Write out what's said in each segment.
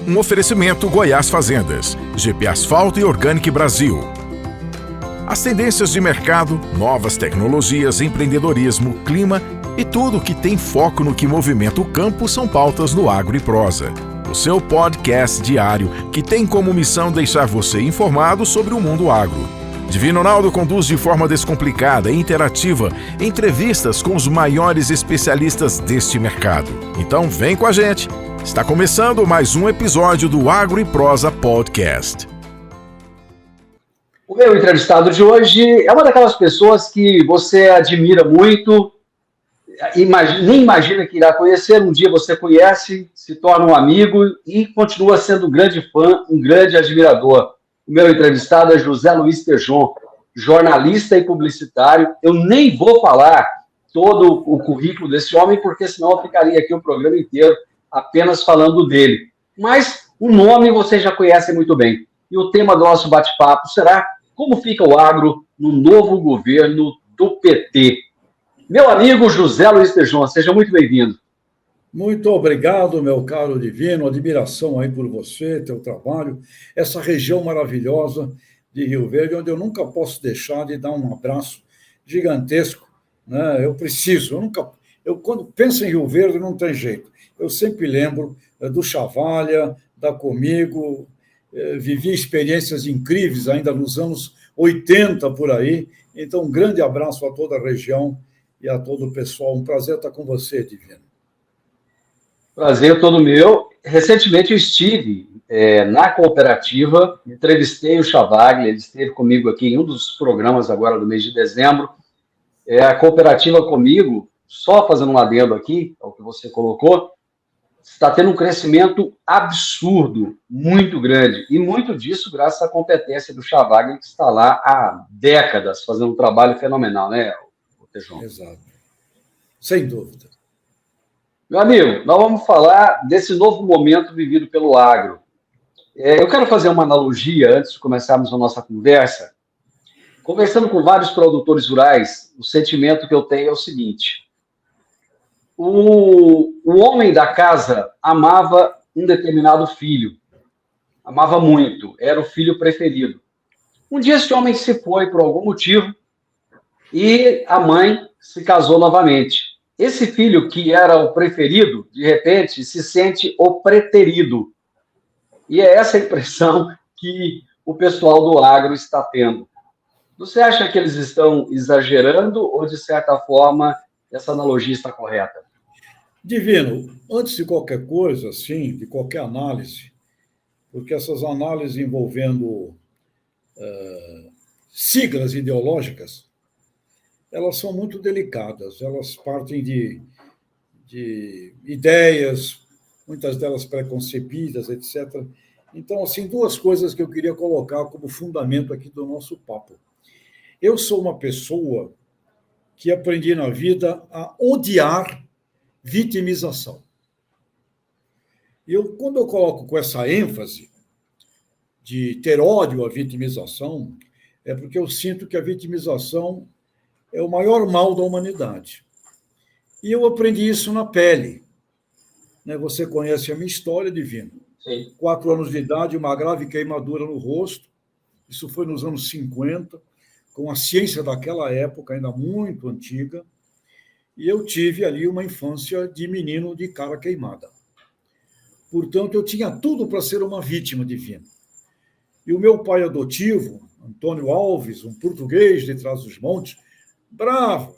Um oferecimento Goiás Fazendas, GP Asfalto e Organic Brasil. As tendências de mercado, novas tecnologias, empreendedorismo, clima e tudo que tem foco no que movimenta o campo são pautas no Agro e Prosa. O seu podcast diário que tem como missão deixar você informado sobre o mundo agro. Divino Ronaldo conduz de forma descomplicada e interativa entrevistas com os maiores especialistas deste mercado. Então vem com a gente! Está começando mais um episódio do Agro e Prosa Podcast. O meu entrevistado de hoje é uma daquelas pessoas que você admira muito, nem imagina que irá conhecer, um dia você conhece, se torna um amigo e continua sendo um grande fã, um grande admirador. O meu entrevistado é José Luiz Tejon, jornalista e publicitário. Eu nem vou falar todo o currículo desse homem, porque senão eu ficaria aqui o programa inteiro apenas falando dele. Mas o nome você já conhece muito bem. E o tema do nosso bate-papo será como fica o agro no novo governo do PT. Meu amigo José Luiz Tejon, seja muito bem-vindo. Muito obrigado, meu caro Divino, admiração aí por você, teu trabalho, essa região maravilhosa de Rio Verde, onde eu nunca posso deixar de dar um abraço gigantesco, né? Eu quando penso em Rio Verde não tem jeito, eu sempre lembro do Chavalha, da Comigo, vivi experiências incríveis ainda nos anos 80 por aí, então um grande abraço a toda a região e a todo o pessoal, um prazer estar com você, Divino. Prazer todo meu. Recentemente eu estive na cooperativa, entrevistei o Chavaglia, ele esteve comigo aqui em um dos programas agora do mês de dezembro. A cooperativa Comigo, só fazendo um adendo aqui, ao que você colocou, está tendo um crescimento absurdo, muito grande, e muito disso graças à competência do Chavaglia, que está lá há décadas, fazendo um trabalho fenomenal, né, Tejon? Exato. Sem dúvida. Meu amigo, nós vamos falar desse novo momento vivido pelo agro. Eu quero fazer uma analogia, antes de começarmos a nossa conversa. Conversando com vários produtores rurais, o sentimento que eu tenho é o seguinte: o homem da casa amava um determinado filho, amava muito, era o filho preferido. Um dia esse homem se foi por algum motivo e a mãe se casou novamente. Esse filho que era o preferido, de repente, se sente o preterido. E é essa a impressão que o pessoal do agro está tendo. Você acha que eles estão exagerando ou, de certa forma, essa analogia está correta? Divino, antes de qualquer coisa, assim, de qualquer análise, porque essas análises envolvendo siglas ideológicas, elas são muito delicadas, elas partem de ideias, muitas delas preconcebidas, etc. Então, assim, duas coisas que eu queria colocar como fundamento aqui do nosso papo. Eu sou uma pessoa que aprendi na vida a odiar vitimização. Quando eu coloco com essa ênfase de ter ódio à vitimização, é porque eu sinto que a vitimização é o maior mal da humanidade. E eu aprendi isso na pele. Você conhece a minha história, Divino. Sim. 4 anos de idade, uma grave queimadura no rosto. Isso foi nos anos 50, com a ciência daquela época, ainda muito antiga. E eu tive ali uma infância de menino de cara queimada. Portanto, eu tinha tudo para ser uma vítima divina. E o meu pai adotivo, Antônio Alves, um português de Trás-os-Montes, bravo,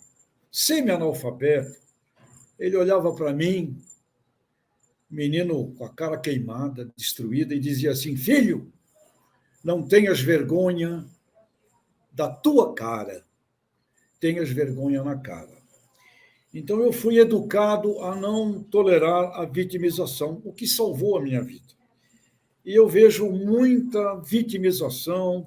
semi-analfabeto, ele olhava para mim, menino com a cara queimada, destruída, e dizia assim: filho, não tenhas vergonha da tua cara, tenhas vergonha na cara. Então eu fui educado a não tolerar a vitimização, o que salvou a minha vida. E eu vejo muita vitimização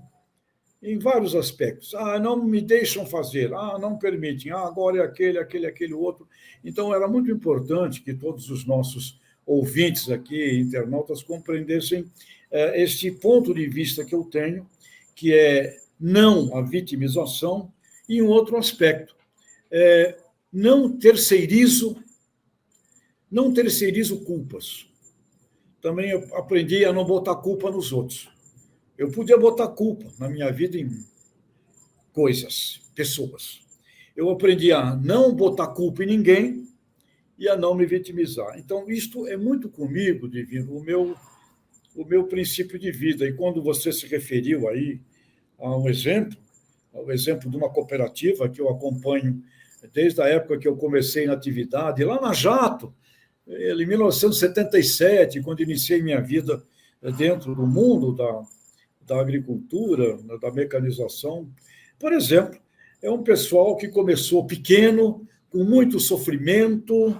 em vários aspectos. Não me deixam fazer, não permitem, agora é aquele outro. Então, era muito importante que todos os nossos ouvintes aqui, internautas, compreendessem este ponto de vista que eu tenho, que é não a vitimização, e um outro aspecto, não terceirizo culpas. também eu aprendi a não botar culpa nos outros. Eu podia botar culpa na minha vida em coisas, pessoas. Eu aprendi a não botar culpa em ninguém e a não me vitimizar. Então, isto é muito comigo, Divino, o meu princípio de vida. E quando você se referiu aí a um exemplo, ao exemplo de uma cooperativa que eu acompanho desde a época que eu comecei na atividade, lá na Jato, em 1977, quando iniciei minha vida dentro do mundo da agricultura, da mecanização, por exemplo, é um pessoal que começou pequeno, com muito sofrimento,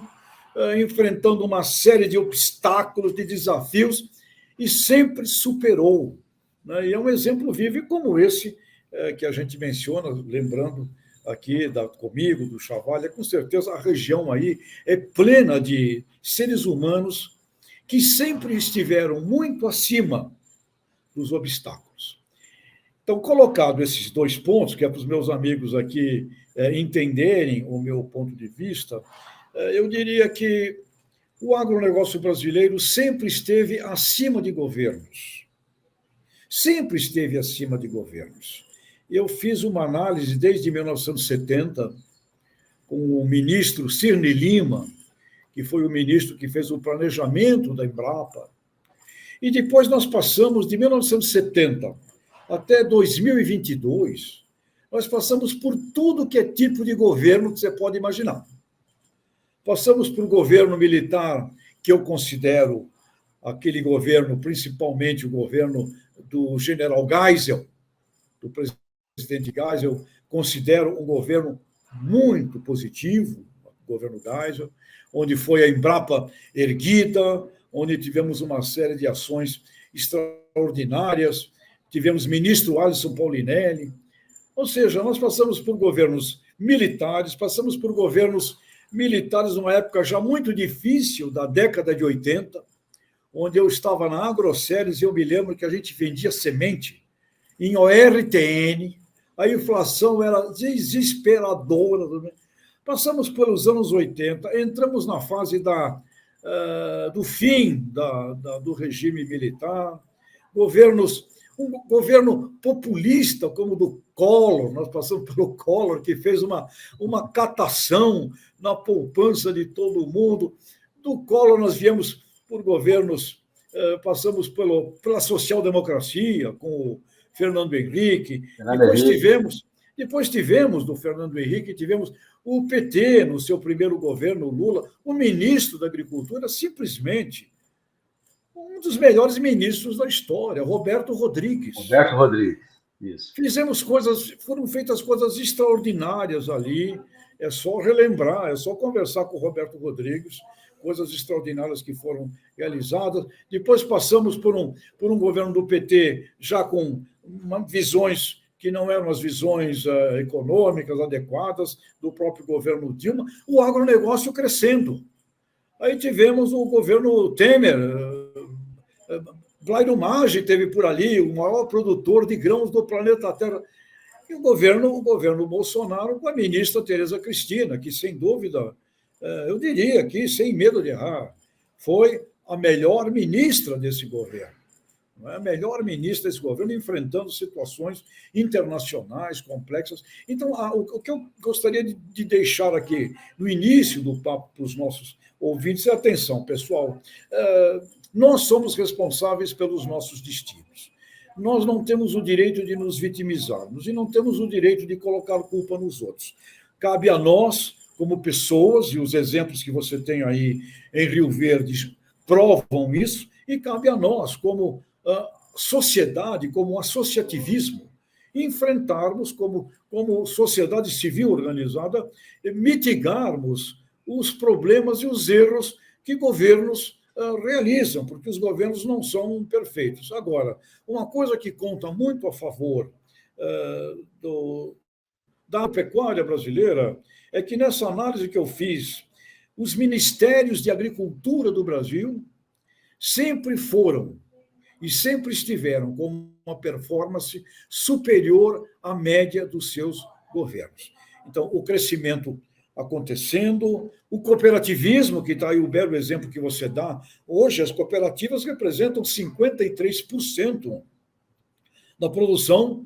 enfrentando uma série de obstáculos, de desafios, e sempre superou. E é um exemplo vivo, como esse que a gente menciona, lembrando aqui comigo, do Chavalha, com certeza a região aí é plena de seres humanos que sempre estiveram muito acima dos obstáculos. Então, colocado esses dois pontos, que é para os meus amigos aqui entenderem o meu ponto de vista, eu diria que o agronegócio brasileiro sempre esteve acima de governos. Sempre esteve acima de governos. Eu fiz uma análise desde 1970 com o ministro Cirne Lima, que foi o ministro que fez o planejamento da Embrapa, e depois nós passamos de 1970 até 2022, nós passamos por tudo que é tipo de governo que você pode imaginar. Passamos por governo militar, que eu considero aquele governo, principalmente o governo do general Geisel, do presidente Geisel, considero um governo muito positivo, o governo Geisel, onde foi a Embrapa erguida, onde tivemos uma série de ações extraordinárias, tivemos ministro Alisson Paulinelli, ou seja, nós passamos por governos militares, passamos por governos militares numa época já muito difícil, da década de 80, onde eu estava na Agroceres e eu me lembro que a gente vendia semente em ORTN, a inflação era desesperadora. Passamos pelos anos 80, entramos na fase do fim do regime militar, um governo populista como o do Collor, nós passamos pelo Collor, que fez uma catação na poupança de todo mundo. Do Collor nós viemos por governos, passamos pela social-democracia, com o Fernando Henrique, depois tivemos do Fernando Henrique, tivemos o PT no seu primeiro governo, o Lula, o ministro da Agricultura, simplesmente um dos melhores ministros da história, Roberto Rodrigues. Roberto Rodrigues, isso. Foram feitas coisas extraordinárias ali, é só relembrar, é só conversar com o Roberto Rodrigues, coisas extraordinárias que foram realizadas. Depois passamos por um governo do PT já com visões que não eram as visões econômicas adequadas do próprio governo Dilma, o agronegócio crescendo. Aí tivemos o governo Temer, Blairo Maggi teve por ali, o maior produtor de grãos do planeta Terra. E o governo Bolsonaro com a ministra Tereza Cristina, que, sem dúvida, eu diria que, sem medo de errar, foi a melhor ministra desse governo. A melhor ministra desse governo, enfrentando situações internacionais complexas. Então, o que eu gostaria de deixar aqui no início do papo para os nossos ouvintes é atenção, pessoal. Nós somos responsáveis pelos nossos destinos. Nós não temos o direito de nos vitimizarmos e não temos o direito de colocar culpa nos outros. Cabe a nós, como pessoas, e os exemplos que você tem aí em Rio Verde provam isso, e cabe a nós, como sociedade, como associativismo, enfrentarmos como sociedade civil organizada, mitigarmos os problemas e os erros que governos realizam, porque os governos não são perfeitos. Agora, uma coisa que conta muito a favor da pecuária brasileira é que, nessa análise que eu fiz, os ministérios de agricultura do Brasil sempre foram e sempre estiveram com uma performance superior à média dos seus governos. Então, o crescimento acontecendo, o cooperativismo, que está aí o belo exemplo que você dá. Hoje, as cooperativas representam 53% da produção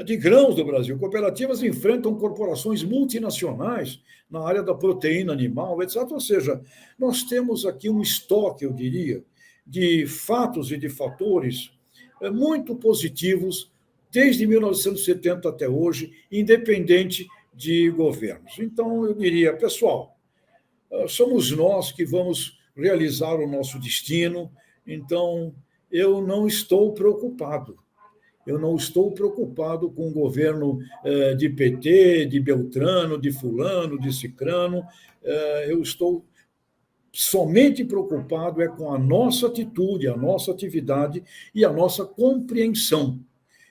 de grãos do Brasil. Cooperativas enfrentam corporações multinacionais na área da proteína animal, etc. Ou seja, nós temos aqui um estoque, eu diria, de fatos e de fatores muito positivos desde 1970 até hoje, independente de governos. Então, eu diria, pessoal, somos nós que vamos realizar o nosso destino, então eu não estou preocupado. Eu não estou preocupado com o governo de PT, de Beltrano, de Fulano, de Cicrano. Eu estou somente preocupado com a nossa atitude, a nossa atividade e a nossa compreensão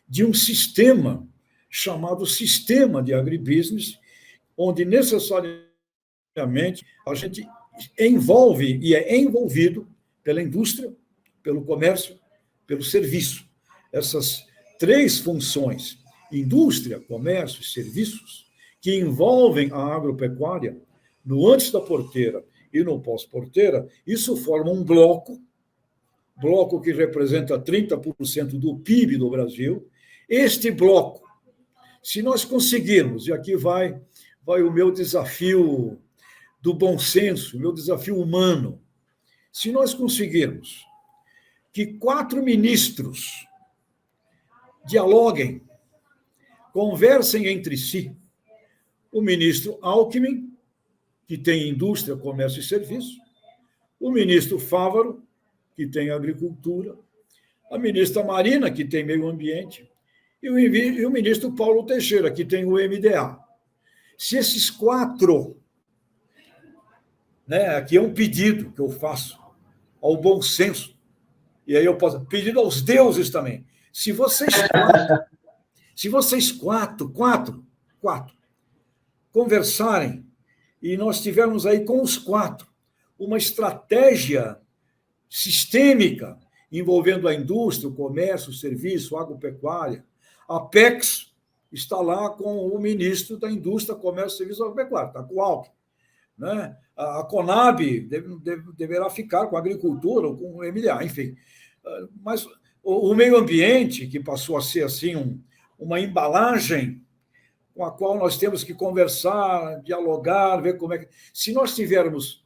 de um sistema chamado sistema de agribusiness, onde necessariamente a gente envolve e é envolvido pela indústria, pelo comércio, pelo serviço. Essas três funções, indústria, comércio e serviços, que envolvem a agropecuária, no antes da porteira e no pós-porteira, isso forma um bloco que representa 30% do PIB do Brasil. Este bloco, se nós conseguirmos, e aqui vai o meu desafio do bom senso, o meu desafio humano, se nós conseguirmos que 4 ministros dialoguem, conversem entre si, o ministro Alckmin, que tem indústria, comércio e serviço, o ministro Fávaro, que tem agricultura, a ministra Marina, que tem meio ambiente, e o ministro Paulo Teixeira, que tem o MDA. Se esses 4, aqui é um pedido que eu faço ao bom senso, e aí eu posso pedir aos deuses também. Se vocês quatro conversarem e nós tivermos aí com os 4 uma estratégia sistêmica envolvendo a indústria, o comércio, o serviço, a agropecuária, a Apex está lá com o ministro da Indústria, Comércio, Serviço e Agropecuária, está com o Alckmin. Né? A Conab deverá ficar com a agricultura ou com o MDA, enfim. Mas o meio ambiente, que passou a ser assim uma embalagem com a qual nós temos que conversar, dialogar, ver como é que... Se nós tivermos,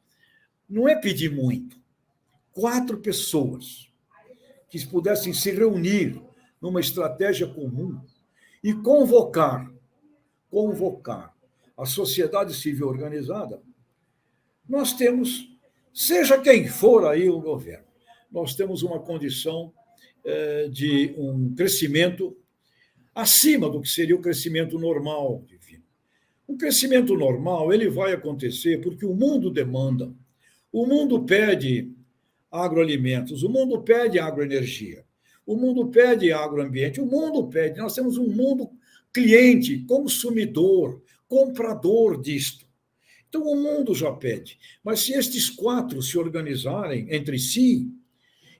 não é pedir muito, 4 pessoas que pudessem se reunir numa estratégia comum e convocar a sociedade civil organizada, nós temos, seja quem for aí o governo, nós temos uma condição de um crescimento acima do que seria o crescimento normal, divino. O crescimento normal ele vai acontecer porque o mundo demanda, o mundo pede agroalimentos, o mundo pede agroenergia, o mundo pede agroambiente, o mundo pede. Nós temos um mundo cliente, consumidor, comprador disto. Então, o mundo já pede. Mas se estes 4 se organizarem entre si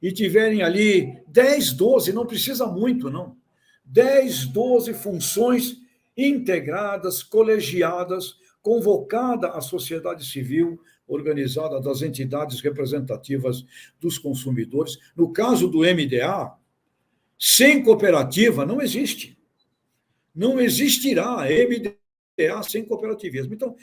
e tiverem ali 10, 12, não precisa muito, não, 10, 12 funções integradas, colegiadas, convocada a sociedade civil organizada das entidades representativas dos consumidores. No caso do MDA, sem cooperativa não existe. Não existirá MDA sem cooperativismo. Então,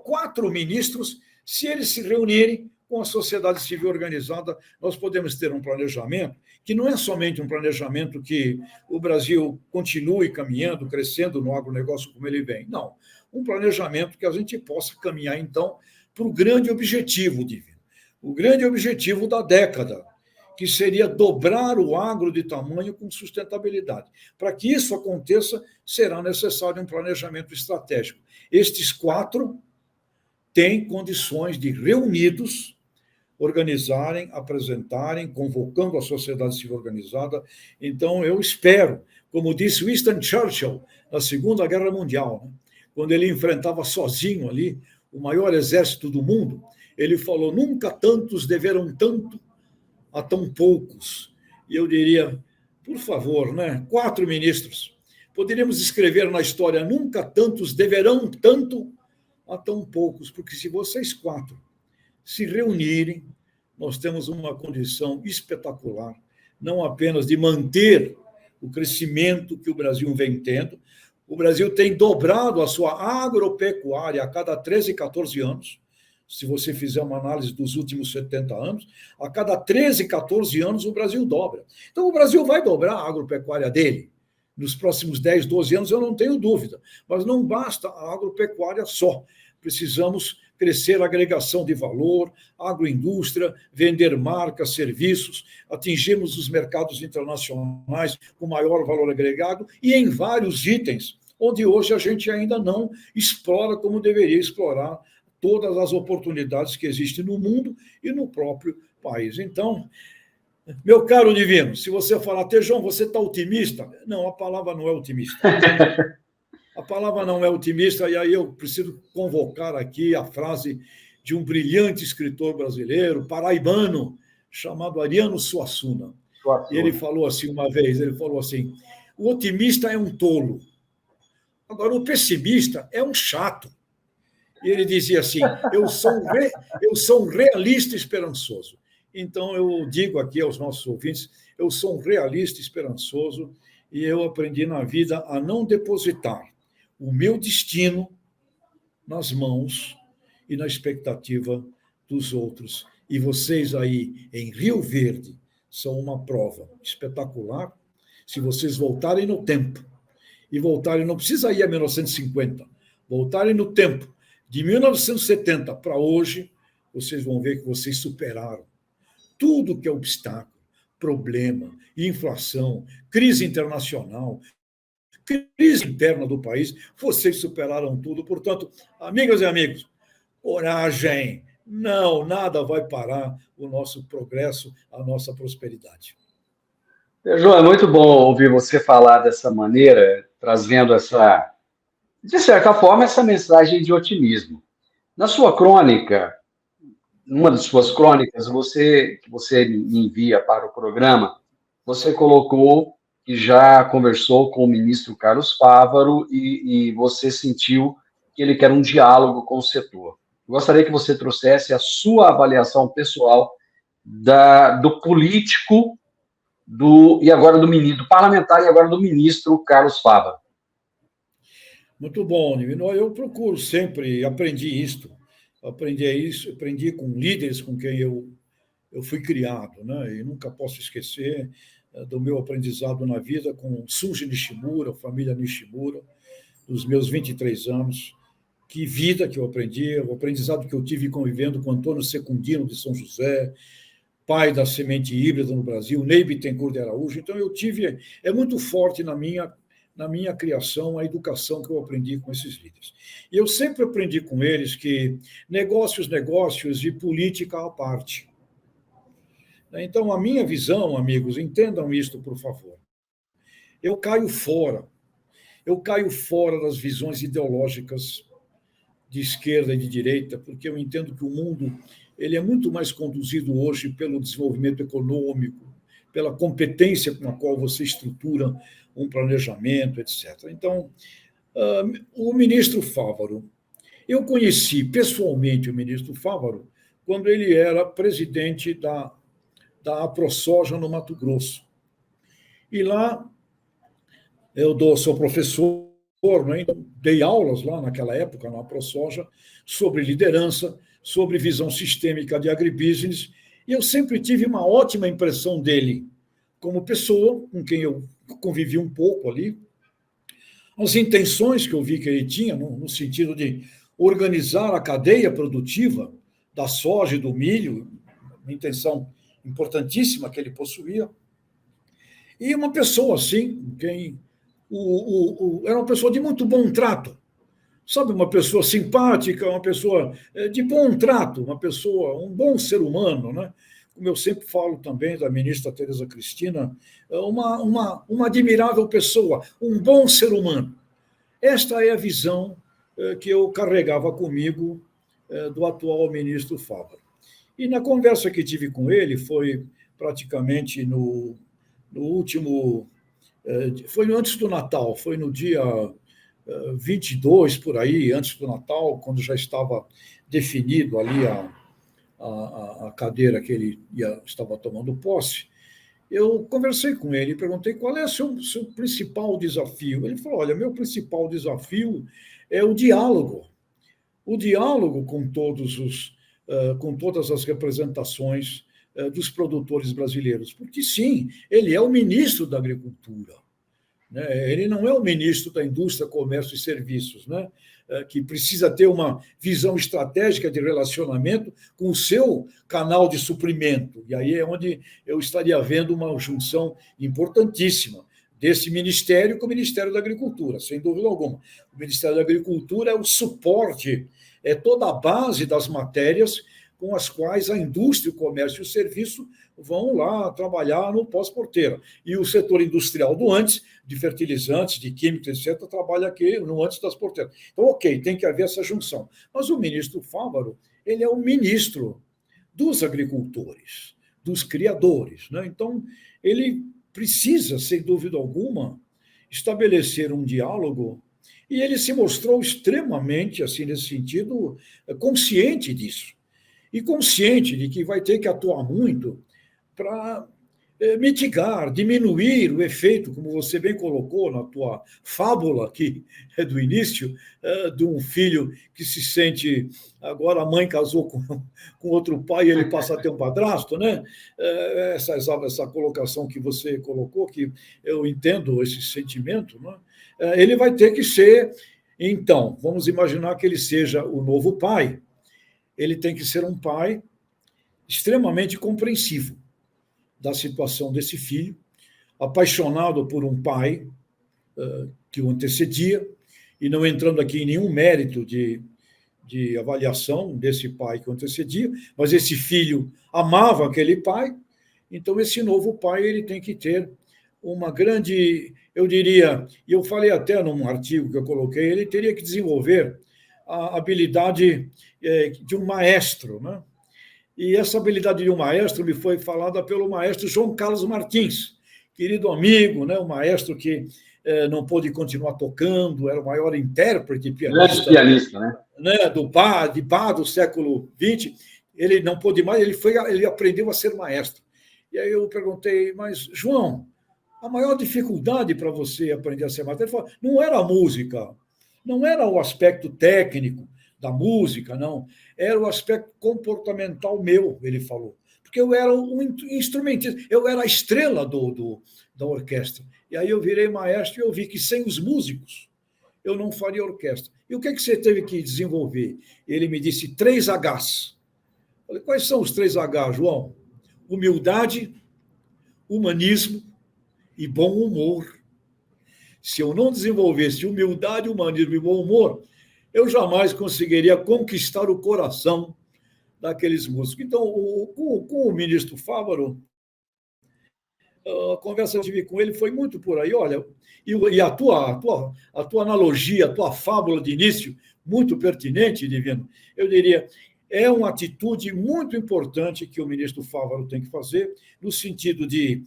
4 ministros, se eles se reunirem com a sociedade civil organizada, nós podemos ter um planejamento que não é somente um planejamento que o Brasil continue caminhando, crescendo no agronegócio como ele vem. Não. Um planejamento que a gente possa caminhar, então, para o grande objetivo, divino. O grande objetivo da década, que seria dobrar o agro de tamanho com sustentabilidade. Para que isso aconteça, será necessário um planejamento estratégico. Estes 4 têm condições de, reunidos, organizarem, apresentarem, convocando a sociedade civil organizada. Então, eu espero, como disse Winston Churchill na Segunda Guerra Mundial, né, quando ele enfrentava sozinho ali o maior exército do mundo, ele falou: nunca tantos deveram tanto a tão poucos. E eu diria, por favor, 4 ministros. Poderíamos escrever na história: nunca tantos deverão tanto há tão poucos, porque se vocês quatro se reunirem, nós temos uma condição espetacular, não apenas de manter o crescimento que o Brasil vem tendo. O Brasil tem dobrado a sua agropecuária a cada 13, 14 anos. Se você fizer uma análise dos últimos 70 anos, a cada 13, 14 anos o Brasil dobra. Então, o Brasil vai dobrar a agropecuária dele. Nos próximos 10, 12 anos, eu não tenho dúvida. Mas não basta a agropecuária só. Precisamos crescer a agregação de valor, agroindústria, vender marcas, serviços, atingirmos os mercados internacionais com maior valor agregado e em vários itens, onde hoje a gente ainda não explora como deveria explorar todas as oportunidades que existem no mundo e no próprio país. Então, meu caro Divino, se você falar, Tejão, você está otimista? Não, a palavra não é otimista. A palavra não é otimista, e aí eu preciso convocar aqui a frase de um brilhante escritor brasileiro, paraibano, chamado Ariano Suassuna. E ele falou assim uma vez, ele falou assim, o otimista é um tolo, agora o pessimista é um chato. E ele dizia assim, eu sou um realista esperançoso. Então, eu digo aqui aos nossos ouvintes, eu sou um realista esperançoso e eu aprendi na vida a não depositar o meu destino nas mãos e na expectativa dos outros. E vocês aí, em Rio Verde, são uma prova espetacular. Se vocês voltarem no tempo, e voltarem, não precisa ir a 1950, voltarem no tempo, de 1970 para hoje, vocês vão ver que vocês superaram tudo que é obstáculo, problema, inflação, crise internacional, crise interna do país, vocês superaram tudo. Portanto, amigas e amigos, coragem, não, nada vai parar o nosso progresso, a nossa prosperidade. João, é muito bom ouvir você falar dessa maneira, trazendo essa, de certa forma, essa mensagem de otimismo. Na sua crônica, numa de suas crônicas, que você me envia para o programa, você colocou que já conversou com o ministro Carlos Fávaro e você sentiu que ele quer um diálogo com o setor. Gostaria que você trouxesse a sua avaliação pessoal do político e agora do ministro, do parlamentar e agora do ministro Carlos Fávaro. Muito bom, Nivino. Eu procuro sempre, aprendi com líderes com quem eu fui criado, né? E nunca posso esquecer do meu aprendizado na vida com Sunji Nishimura, família Nishimura, dos meus 23 anos. Que vida que eu aprendi, o aprendizado que eu tive convivendo com Antônio Secundino de São José, pai da semente híbrida no Brasil, Ney Bittencourt de Araújo. Então, é muito forte na minha criação, a educação que eu aprendi com esses líderes. E eu sempre aprendi com eles que negócios e política à parte. Então, a minha visão, amigos, entendam isto, por favor. Eu caio fora das visões ideológicas de esquerda e de direita, porque eu entendo que o mundo ele é muito mais conduzido hoje pelo desenvolvimento econômico, pela competência com a qual você estrutura um planejamento, etc. Então, o ministro Fávaro, eu conheci pessoalmente o ministro Fávaro quando ele era presidente da AproSoja no Mato Grosso. E lá, sou professor, né? Então, dei aulas lá naquela época, na AproSoja, sobre liderança, sobre visão sistêmica de agribusiness, e eu sempre tive uma ótima impressão dele como pessoa, com quem eu convivi um pouco ali, as intenções que eu vi que ele tinha, no sentido de organizar a cadeia produtiva da soja e do milho, uma intenção importantíssima que ele possuía, e uma pessoa assim, quem era uma pessoa de muito bom trato, sabe, uma pessoa simpática, uma pessoa de bom trato, um bom ser humano, né? Como eu sempre falo também da ministra Tereza Cristina, uma admirável pessoa, um bom ser humano. Esta é a visão que eu carregava comigo do atual ministro Fávaro. E na conversa que tive com ele, foi praticamente no último... Foi antes do Natal, foi no dia 22, por aí, antes do Natal, quando já estava definido ali a cadeira que ele estava tomando posse, eu conversei com ele e perguntei qual é o seu principal desafio. Ele falou, olha, meu principal desafio é o diálogo com com todas as representações dos produtores brasileiros, porque sim, ele é o ministro da Agricultura, né? Ele não é o ministro da Indústria, Comércio e Serviços, né? Que precisa ter uma visão estratégica de relacionamento com o seu canal de suprimento. E aí é onde eu estaria vendo uma junção importantíssima desse ministério com o Ministério da Agricultura, sem dúvida alguma. O Ministério da Agricultura é o suporte, é toda a base das matérias com as quais a indústria, o comércio e o serviço vão lá trabalhar no pós-porteira. E o setor industrial do antes, de fertilizantes, de químicos, etc., trabalha aqui no antes das porteiras. Então, ok, tem que haver essa junção. Mas o ministro Fávaro, ele é o ministro dos agricultores, dos criadores, né? Então, ele precisa, sem dúvida alguma, estabelecer um diálogo, e ele se mostrou extremamente, assim, nesse sentido, consciente disso. E consciente de que vai ter que atuar muito para mitigar, diminuir o efeito, como você bem colocou na tua fábula aqui do início, de um filho que se sente, agora a mãe casou com outro pai e ele passa a ter um padrasto, né? Essa colocação que você colocou, que eu entendo esse sentimento, né? Ele vai ter que ser, então, vamos imaginar que ele seja o novo pai, ele tem que ser um pai extremamente compreensivo da situação desse filho, apaixonado por um pai que o antecedia, e não entrando aqui em nenhum mérito de avaliação desse pai que o antecedia, mas esse filho amava aquele pai, então esse novo pai ele tem que ter uma grande, eu diria, e eu falei até num artigo que eu coloquei, ele teria que desenvolver a habilidade de um maestro, né? E essa habilidade de um maestro me foi falada pelo maestro João Carlos Martins, querido amigo, né? Um maestro que não pôde continuar tocando, era o maior intérprete pianista, né? De Bach do século XX. Ele não pôde mais, ele aprendeu a ser maestro. E aí eu perguntei, mas João, a maior dificuldade para você aprender a ser maestro? Ele falou, não era a música, não era o aspecto técnico da música, não. Era o aspecto comportamental meu, ele falou. Porque eu era um instrumentista, eu era a estrela da orquestra. E aí eu virei maestro e eu vi que sem os músicos eu não faria orquestra. E o que você teve que desenvolver? Ele me disse 3 Hs. Eu falei, quais são os 3 H, João? Humildade, humanismo e bom humor. Se eu não desenvolvesse humildade, humanismo e bom humor, eu jamais conseguiria conquistar o coração daqueles músicos. Então, com o ministro Fávaro, a conversa que eu tive com ele foi muito por aí. Olha, e a tua analogia, a tua fábula de início, muito pertinente, Divino, eu diria, é uma atitude muito importante que o ministro Fávaro tem que fazer, no sentido de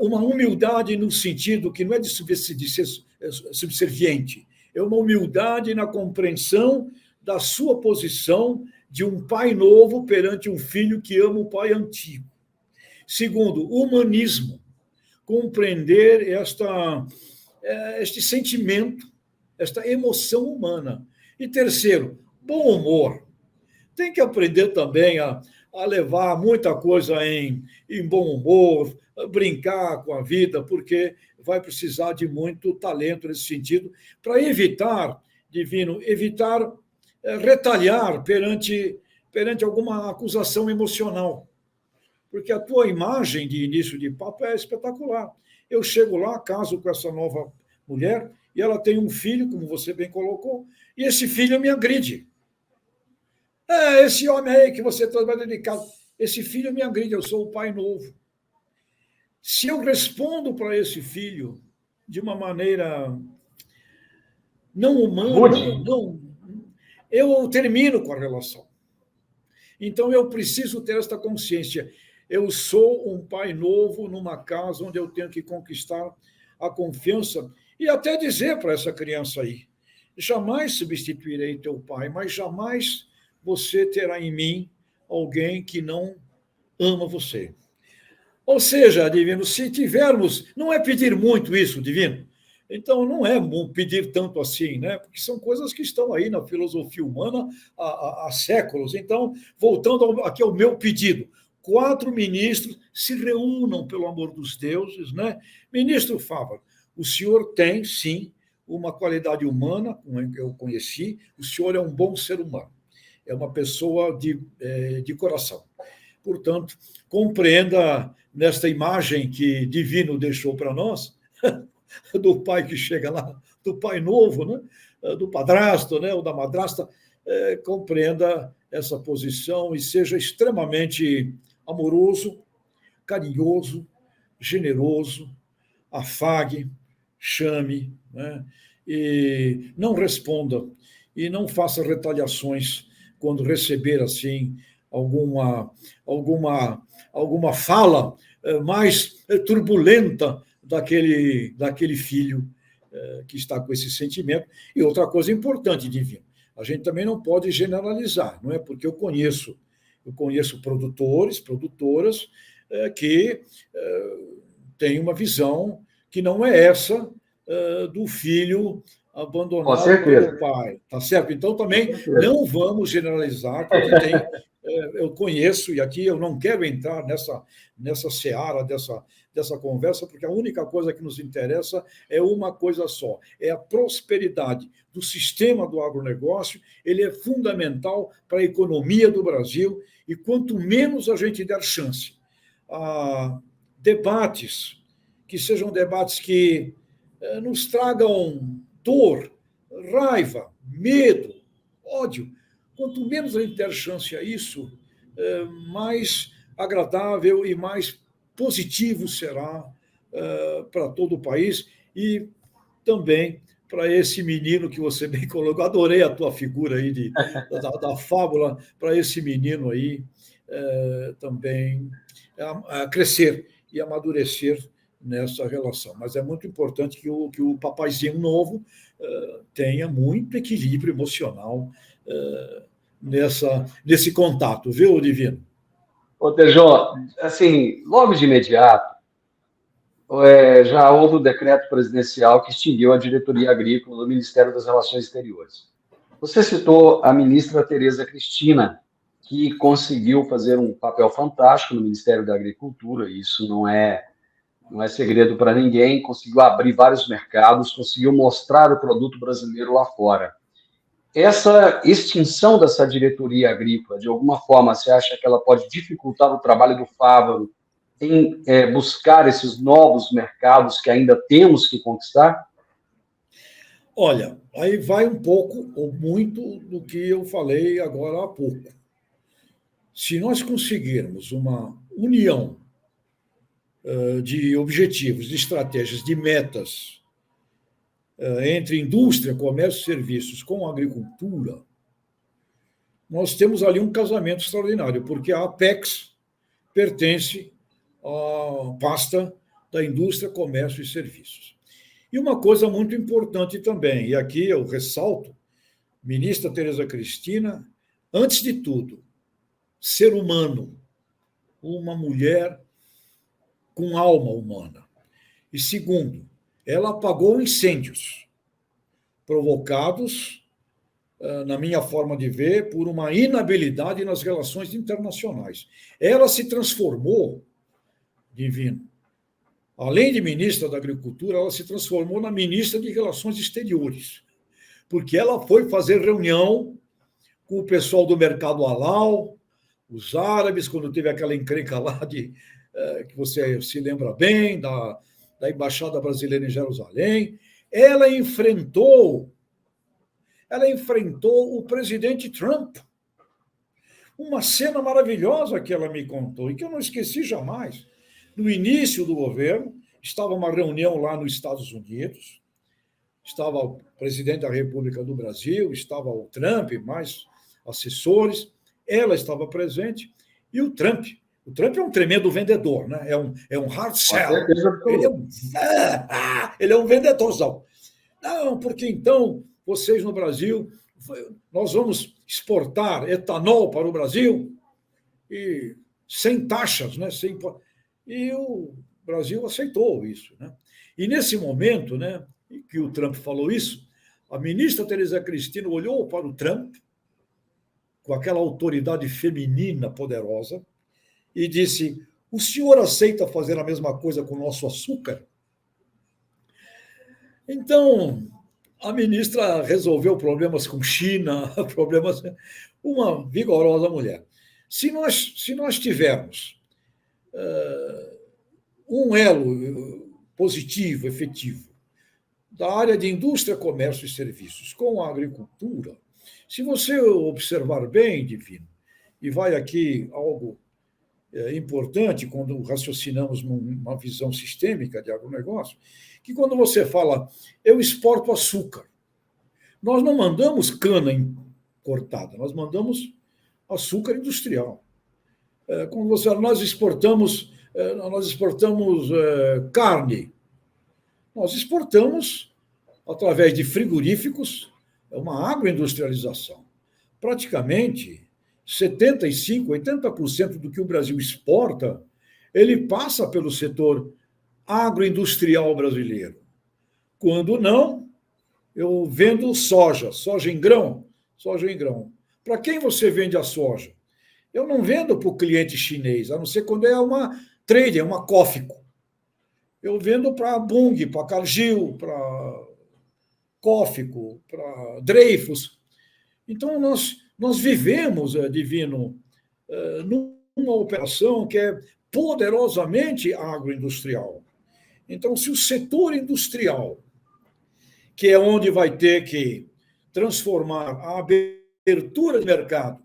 uma humildade, no sentido que não é de ser subserviente, é uma humildade na compreensão da sua posição de um pai novo perante um filho que ama o pai antigo. Segundo, humanismo, compreender este sentimento, esta emoção humana. E terceiro, bom humor. Tem que aprender também a levar muita coisa em bom humor, brincar com a vida, porque vai precisar de muito talento nesse sentido, para evitar, Divino, retalhar perante alguma acusação emocional. Porque a tua imagem de início de papo é espetacular. Eu chego lá, caso com essa nova mulher, e ela tem um filho, como você bem colocou, e esse filho me agride. Esse homem aí que você vai dedicar, esse filho me agride, eu sou o pai novo. Se eu respondo para esse filho de uma maneira não humana, eu termino com a relação. Então, eu preciso ter esta consciência. Eu sou um pai novo numa casa onde eu tenho que conquistar a confiança e até dizer para essa criança aí, jamais substituirei teu pai, mas jamais você terá em mim alguém que não ama você. Ou seja, Divino, se tivermos, não é pedir muito isso, Divino. Então, não é pedir tanto assim, né? Porque são coisas que estão aí na filosofia humana há séculos. Então, voltando aqui ao meu pedido, 4 ministros se reúnam, pelo amor dos deuses, né? Ministro Fávaro, o senhor tem, sim, uma qualidade humana, como eu conheci, o senhor é um bom ser humano, é uma pessoa de coração. Portanto, compreenda nesta imagem que Divino deixou para nós, do pai que chega lá, do pai novo, né? Do padrasto, né? Ou da madrasta, compreenda essa posição e seja extremamente amoroso, carinhoso, generoso, afague, chame, né? E não responda e não faça retaliações quando receber assim alguma fala mais turbulenta daquele filho que está com esse sentimento. E outra coisa importante, Divino, a gente também não pode generalizar, não é? Porque eu conheço produtores, produtoras que têm uma visão que não é essa do filho abandonado pelo pai, tá certo? Então também não vamos generalizar, porque eu conheço, e aqui eu não quero entrar nessa seara dessa conversa, porque a única coisa que nos interessa é uma coisa só, é a prosperidade do sistema do agronegócio. Ele é fundamental para a economia do Brasil, e quanto menos a gente der chance a debates, que sejam debates que nos tragam dor, raiva, medo, ódio, quanto menos a gente der chance a isso, mais agradável e mais positivo será para todo o país e também para esse menino que você bem colocou. Adorei a tua figura aí da fábula, para esse menino aí também crescer e amadurecer nessa relação. Mas é muito importante que o papaizinho novo tenha muito equilíbrio emocional nesse contato, viu, Divino? Ô, Tejó, assim, logo de imediato, já houve o decreto presidencial que extinguiu a diretoria agrícola do Ministério das Relações Exteriores. Você citou a ministra Tereza Cristina, que conseguiu fazer um papel fantástico no Ministério da Agricultura, e isso não é segredo para ninguém, conseguiu abrir vários mercados, conseguiu mostrar o produto brasileiro lá fora. Essa extinção dessa diretoria agrícola, de alguma forma, você acha que ela pode dificultar o trabalho do Fávaro em buscar esses novos mercados que ainda temos que conquistar? Olha, aí vai um pouco ou muito do que eu falei agora há pouco. Se nós conseguirmos uma união de objetivos, de estratégias, de metas entre indústria, comércio e serviços com a agricultura, nós temos ali um casamento extraordinário, porque a Apex pertence à pasta da indústria, comércio e serviços. E uma coisa muito importante também, e aqui eu ressalto, ministra Tereza Cristina, antes de tudo, ser humano, uma mulher com alma humana. E segundo, ela apagou incêndios provocados, na minha forma de ver, por uma inabilidade nas relações internacionais. Ela se transformou, Divino, além de ministra da Agricultura, ela se transformou na ministra de Relações Exteriores, porque ela foi fazer reunião com o pessoal do mercado halal, os árabes, quando teve aquela encrenca lá que você se lembra bem, da Embaixada Brasileira em Jerusalém. Ela enfrentou o presidente Trump. Uma cena maravilhosa que ela me contou e que eu não esqueci jamais. No início do governo, estava uma reunião lá nos Estados Unidos, estava o presidente da República do Brasil, estava o Trump, mais assessores, ela estava presente, e o Trump é um tremendo vendedor, né? É um hard sell. Ele é um vendedorzão. Não, porque então vocês no Brasil, nós vamos exportar etanol para o Brasil e sem taxas, né? E o Brasil aceitou isso, né? E nesse momento, né, que o Trump falou isso, a ministra Tereza Cristina olhou para o Trump com aquela autoridade feminina poderosa e disse: o senhor aceita fazer a mesma coisa com o nosso açúcar? Então, a ministra resolveu problemas com China, problemas. Uma vigorosa mulher. Se nós tivermos um elo positivo, efetivo, da área de indústria, comércio e serviços com a agricultura, se você observar bem, Divino, e vai aqui algo importante quando raciocinamos numa visão sistêmica de agronegócio, que quando você fala, eu exporto açúcar, nós não mandamos cana cortada, nós mandamos açúcar industrial. Quando você fala, nós exportamos carne, nós exportamos através de frigoríficos uma agroindustrialização. Praticamente 75%, 80% do que o Brasil exporta, ele passa pelo setor agroindustrial brasileiro. Quando não, eu vendo soja em grão. Para quem você vende a soja? Eu não vendo para o cliente chinês, a não ser quando é uma trader, uma Cófico. Eu vendo para a Bunge, para a Cargill, para Cófico, para Dreyfus. Então, nós vivemos, Divino, numa operação que é poderosamente agroindustrial. Então, se o setor industrial, que é onde vai ter que transformar a abertura de mercado,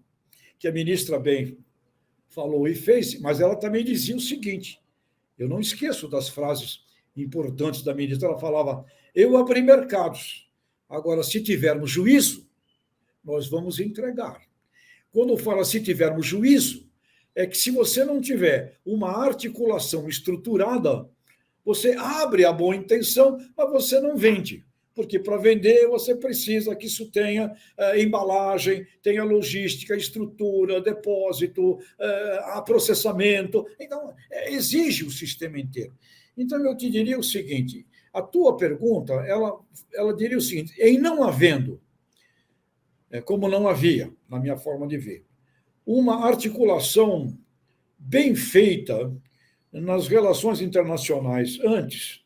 que a ministra bem falou e fez, mas ela também dizia o seguinte, eu não esqueço das frases importantes da ministra, ela falava, eu abri mercados, agora, se tivermos juízo, nós vamos entregar. Quando fala se tivermos juízo, é que se você não tiver uma articulação estruturada, você abre a boa intenção, mas você não vende. Porque para vender você precisa que isso tenha embalagem, tenha logística, estrutura, depósito, processamento. Então, exige o sistema inteiro. Então, eu te diria o seguinte, a tua pergunta, ela diria o seguinte, em não havendo, como não havia, na minha forma de ver, uma articulação bem feita nas relações internacionais antes,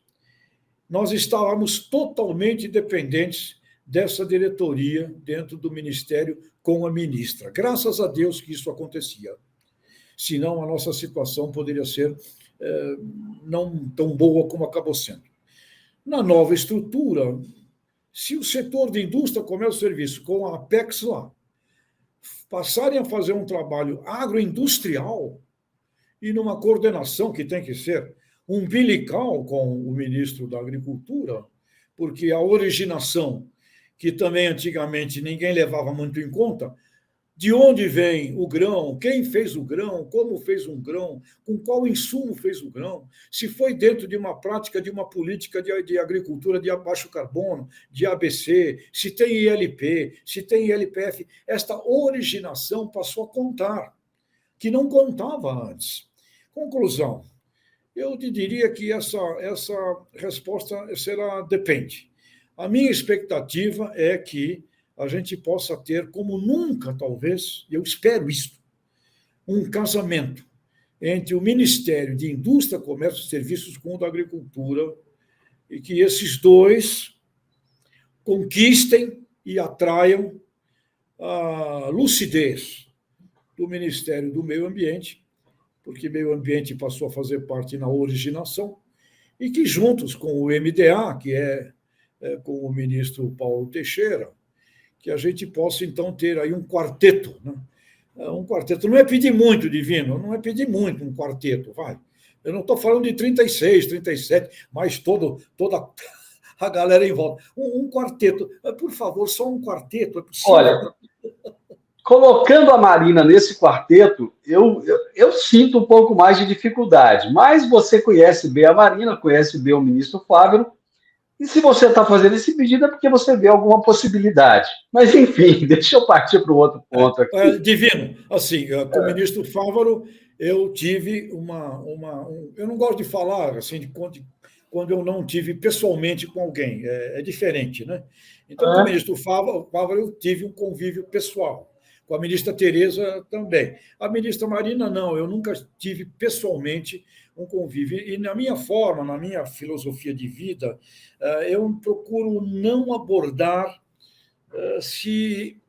nós estávamos totalmente dependentes dessa diretoria dentro do Ministério com a ministra. Graças a Deus que isso acontecia. Senão, a nossa situação poderia ser não tão boa como acabou sendo. Na nova estrutura, se o setor de indústria, comércio e serviço, com a Apex lá, passarem a fazer um trabalho agroindustrial e numa coordenação que tem que ser umbilical com o ministro da Agricultura, porque a originação, que também antigamente ninguém levava muito em conta, de onde vem o grão, quem fez o grão, como fez um grão, com qual insumo fez o grão, se foi dentro de uma prática, de uma política de agricultura de baixo carbono, de ABC, se tem ILP, se tem ILPF, esta originação passou a contar, que não contava antes. Conclusão, eu te diria que essa resposta será depende. A minha expectativa é que a gente possa ter, como nunca, talvez, eu espero isto, um casamento entre o Ministério de Indústria, Comércio e Serviços com o da Agricultura, e que esses dois conquistem e atraiam a lucidez do Ministério do Meio Ambiente, porque meio ambiente passou a fazer parte na originação, e que juntos com o MDA, que é com o ministro Paulo Teixeira, que a gente possa, então, ter aí um quarteto. Né? Um quarteto não é pedir muito, Divino, não é pedir muito um quarteto, vai. Eu não estou falando de 36, 37, mas toda a galera em volta. Um quarteto, por favor, só um quarteto, é possível? Olha, colocando a Marina nesse quarteto, eu sinto um pouco mais de dificuldade, mas você conhece bem a Marina, conhece bem o ministro Fávero, E se você está fazendo esse pedido é porque você vê alguma possibilidade. Mas, enfim, deixa eu partir para o outro ponto aqui. Divino, assim, com o ministro Fávaro, eu tive eu não gosto de falar assim de quando eu não tive pessoalmente com alguém, é diferente, né? Então, com o ministro Fávaro, eu tive um convívio pessoal. Com a ministra Tereza também. A ministra Marina, não, eu nunca tive pessoalmente um convívio. E na minha forma, na minha filosofia de vida, eu procuro não abordar se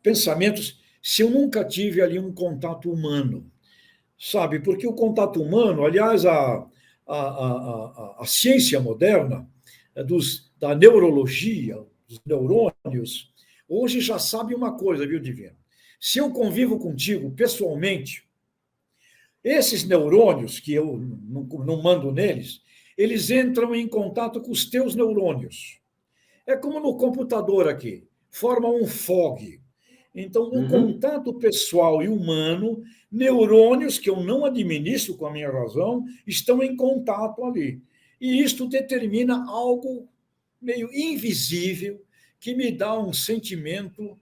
pensamentos se eu nunca tive ali um contato humano, sabe? Porque o contato humano, aliás, a ciência moderna da neurologia, dos neurônios, hoje já sabe uma coisa, viu, Divino? Se eu convivo contigo pessoalmente, esses neurônios que eu não mando neles, eles entram em contato com os teus neurônios. É como no computador aqui, forma um fog. Então, o contato pessoal e humano, neurônios que eu não administro com a minha razão, estão em contato ali. E isto determina algo meio invisível que me dá um sentimento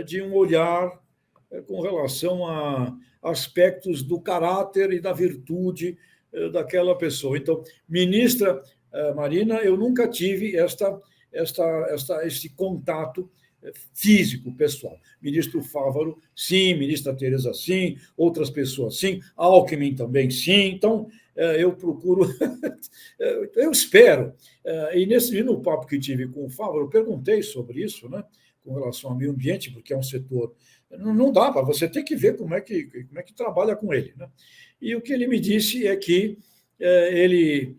de um olhar com relação a aspectos do caráter e da virtude daquela pessoa. Então, ministra Marina, eu nunca tive esse contato físico, pessoal. Ministro Fávaro, sim. Ministra Tereza, sim. Outras pessoas, sim. Alckmin também, sim. Então, eu procuro... eu espero. E no papo que tive com o Fávaro, eu perguntei sobre isso, né, com relação ao meio ambiente, porque é um setor... Não dá para você ter que ver como é que trabalha com ele, né? E o que ele me disse é que ele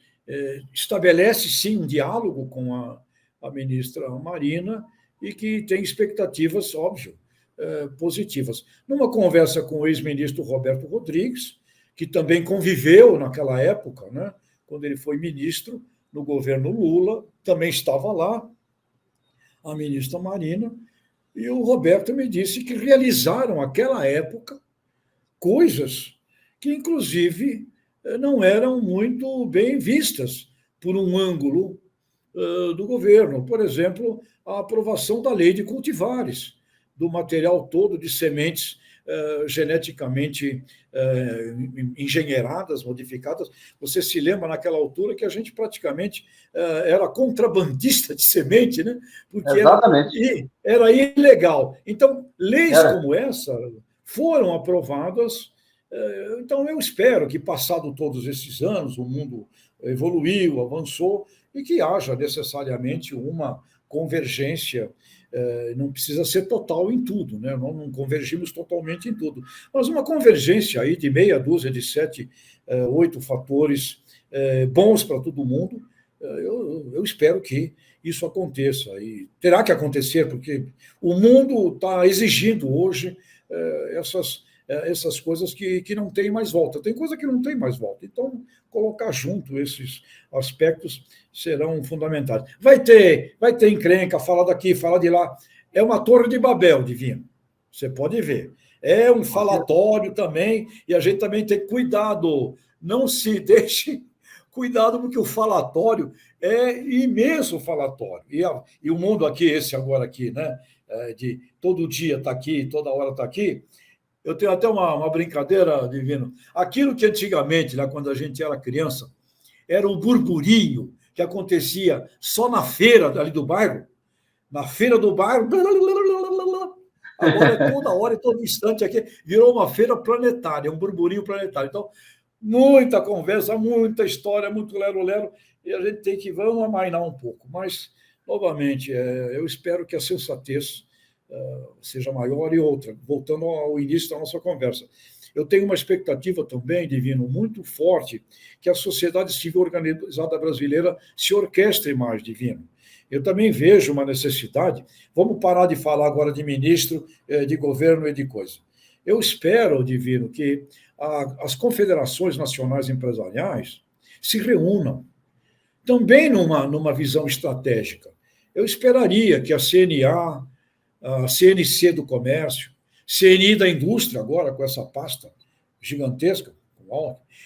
estabelece, sim, um diálogo com a ministra Marina e que tem expectativas, óbvio, positivas. Numa conversa com o ex-ministro Roberto Rodrigues, que também conviveu naquela época, né, quando ele foi ministro no governo Lula, também estava lá a ministra Marina, e o Roberto me disse que realizaram, naquela época, coisas que, inclusive, não eram muito bem vistas por um ângulo do governo. Por exemplo, a aprovação da lei de cultivares, do material todo de sementes geneticamente engenheiradas, modificadas. Você se lembra naquela altura que a gente praticamente era contrabandista de semente, né? Porque era ilegal. Então, leis como essa foram aprovadas. Então, eu espero que, passado todos esses anos, o mundo evoluiu, avançou, e que haja necessariamente uma convergência. Não precisa ser total em tudo, né? Nós não convergimos totalmente em tudo, mas uma convergência aí de meia dúzia, de 7, 8 fatores bons para todo mundo. Eu espero que isso aconteça, e terá que acontecer, porque o mundo está exigindo hoje essas coisas que não tem mais volta. Tem coisa que não tem mais volta. Então, colocar junto esses aspectos serão fundamentais. Vai ter encrenca, fala daqui, fala de lá. É uma torre de Babel, Divino. Você pode ver. É um falatório também, e a gente também tem cuidado. Não se deixe... Cuidado, porque o falatório é imenso falatório. E o mundo aqui, esse agora aqui, né? De todo dia está aqui, toda hora está aqui. Eu tenho até uma brincadeira, Divino. Aquilo que antigamente, lá quando a gente era criança, era um burburinho que acontecia só na feira ali do bairro. Na feira do bairro. Agora, toda hora e todo instante aqui, virou uma feira planetária, um burburinho planetário. Então, muita conversa, muita história, muito lero-lero, e a gente tem que, vamos amainar um pouco. Mas, novamente, eu espero que a sensatez seja maior. E outra, voltando ao início da nossa conversa, eu tenho uma expectativa também, Divino, muito forte, que a sociedade civil organizada brasileira se orquestre mais, Divino. Eu também vejo uma necessidade, vamos parar de falar agora de ministro, de governo e de coisa. Eu espero, Divino, que as confederações nacionais empresariais se reúnam, também numa visão estratégica. Eu esperaria que a CNA, a CNC do Comércio, CNI da Indústria, agora com essa pasta gigantesca,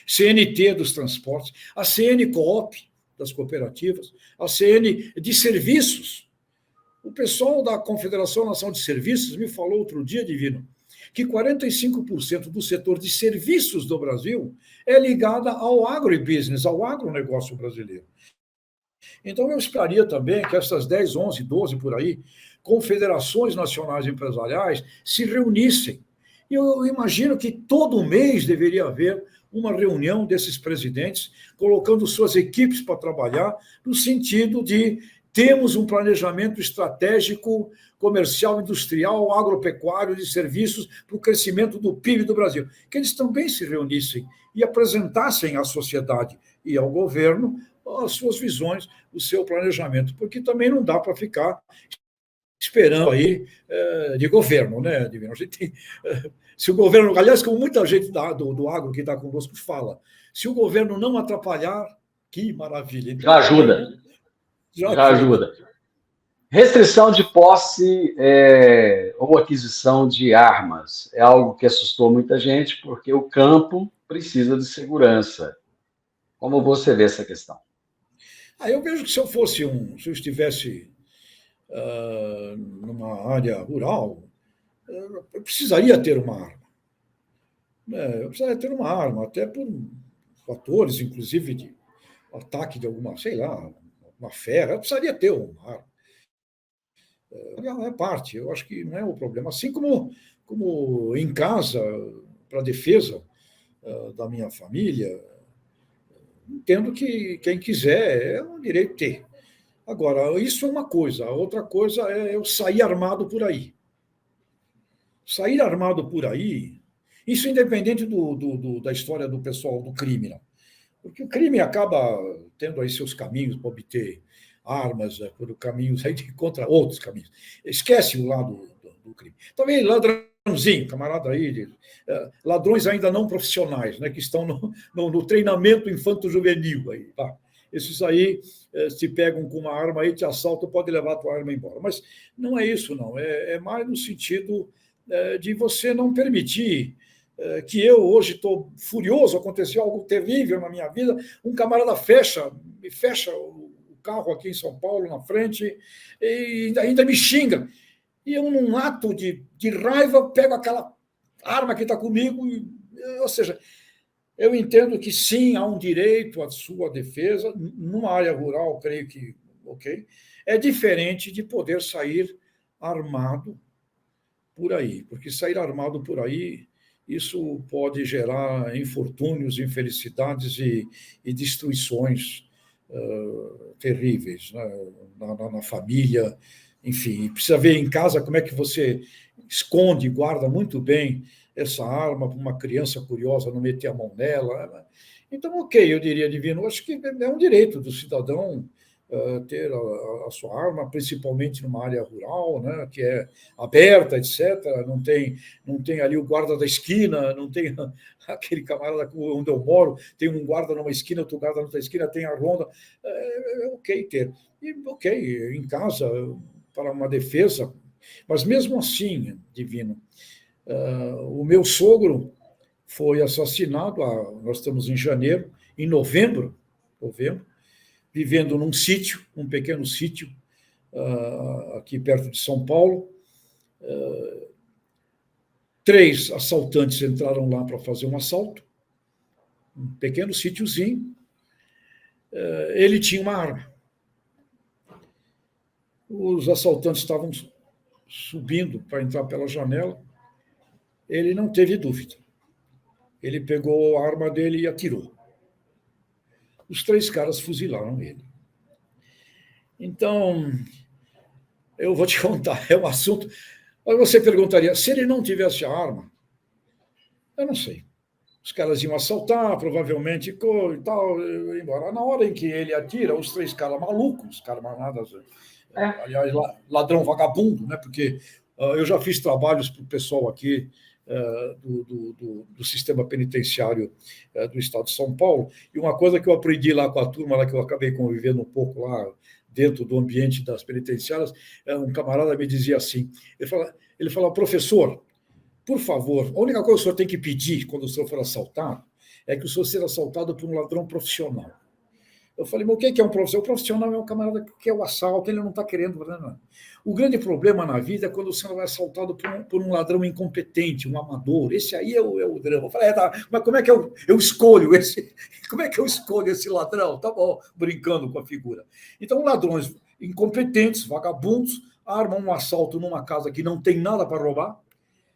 CNT dos Transportes, a CN Coop, das cooperativas, a CN de serviços. O pessoal da Confederação Nacional de Serviços me falou outro dia, Divino, que 45% do setor de serviços do Brasil é ligada ao agribusiness, ao agronegócio brasileiro. Então, eu esperaria também que essas 10, 11, 12 por aí, confederações nacionais empresariais se reunissem. E eu imagino que todo mês deveria haver uma reunião desses presidentes, colocando suas equipes para trabalhar, no sentido de termos um planejamento estratégico, comercial, industrial, agropecuário, de serviços para o crescimento do PIB do Brasil. Que eles também se reunissem e apresentassem à sociedade e ao governo as suas visões, o seu planejamento, porque também não dá para ficar esperando aí de governo, né, Divino? A gente tem, se o governo, aliás, como muita gente do agro que está conosco fala, se o governo não atrapalhar, que maravilha. Então, já ajuda. Já ajuda. Restrição de posse ou aquisição de armas é algo que assustou muita gente, porque o campo precisa de segurança. Como você vê essa questão? Eu vejo que se eu estivesse numa área rural, eu precisaria ter uma arma. Eu precisaria ter uma arma, até por fatores, inclusive, de ataque de alguma, sei lá, uma fera. Eu precisaria ter uma arma. É parte, eu acho que não é o problema. Assim como em casa, para a defesa da minha família, entendo que quem quiser é um direito ter. Agora, isso é uma coisa. A outra coisa é eu sair armado por aí. Sair armado por aí, isso independente da história do pessoal do crime, não. Porque o crime acaba tendo aí seus caminhos para obter armas, por caminhos aí contra outros caminhos. Esquece o lado do crime. Também ladrãozinho, camarada aí, ladrões ainda não profissionais, né, que estão no treinamento infanto-juvenil. Aí, tá? Esses aí se pegam com uma arma aí, te assaltam, pode levar a tua arma embora. Mas não é isso, não. É mais no sentido de você não permitir que eu hoje estou furioso, aconteceu algo terrível na minha vida, um camarada me fecha o carro aqui em São Paulo, na frente, e ainda me xinga. E eu, num ato de raiva, pego aquela arma que está comigo, ou seja, eu entendo que sim, há um direito à sua defesa, numa área rural, creio que, ok, é diferente de poder sair armado por aí, porque sair armado por aí, isso pode gerar infortúnios, infelicidades e destruições terríveis, né, na família, enfim. Precisa ver em casa como é que você esconde, guarda muito bem essa arma para uma criança curiosa não meter a mão nela. Então, ok, eu diria, Divino, acho que é um direito do cidadão ter a sua arma, principalmente numa área rural, né, que é aberta, etc. Não tem ali o guarda da esquina, não tem aquele camarada onde eu moro, tem um guarda numa esquina, outro guarda na outra esquina, tem a ronda. É ok ter. E ok, em casa, para uma defesa, mas mesmo assim, Divino, o meu sogro foi assassinado, nós estamos em janeiro, em novembro, vivendo num sítio, um pequeno sítio, aqui perto de São Paulo. 3 assaltantes entraram lá para fazer um assalto, um pequeno sítiozinho. Ele tinha uma arma. Os assaltantes estavam subindo para entrar pela janela. Ele não teve dúvida. Ele pegou a arma dele e atirou. Os 3 caras fuzilaram ele. Então, eu vou te contar, é um assunto. Mas você perguntaria, se ele não tivesse a arma, eu não sei. Os caras iam assaltar, provavelmente, e tal, embora. Na hora em que ele atira, os 3 caras malucos, camaradas, aliás, ladrão vagabundo, né? Porque eu já fiz trabalhos para o pessoal aqui do sistema penitenciário do estado de São Paulo, e uma coisa que eu aprendi lá com a turma, lá que eu acabei convivendo um pouco lá dentro do ambiente das penitenciárias, um camarada me dizia assim, ele fala, professor, por favor, a única coisa que o senhor tem que pedir quando o senhor for assaltado é que o senhor seja assaltado por um ladrão profissional. Eu falei, mas o que é um profissional? O profissional é um camarada que quer o assalto, ele não está querendo fazer nada. O grande problema na vida é quando você é assaltado por um ladrão incompetente, um amador. Esse aí é o drama. Eu falei, tá, mas como é que eu escolho esse? Como é que eu escolho esse ladrão? Tá bom, brincando com a figura. Então, ladrões incompetentes, vagabundos, armam um assalto numa casa que não tem nada para roubar,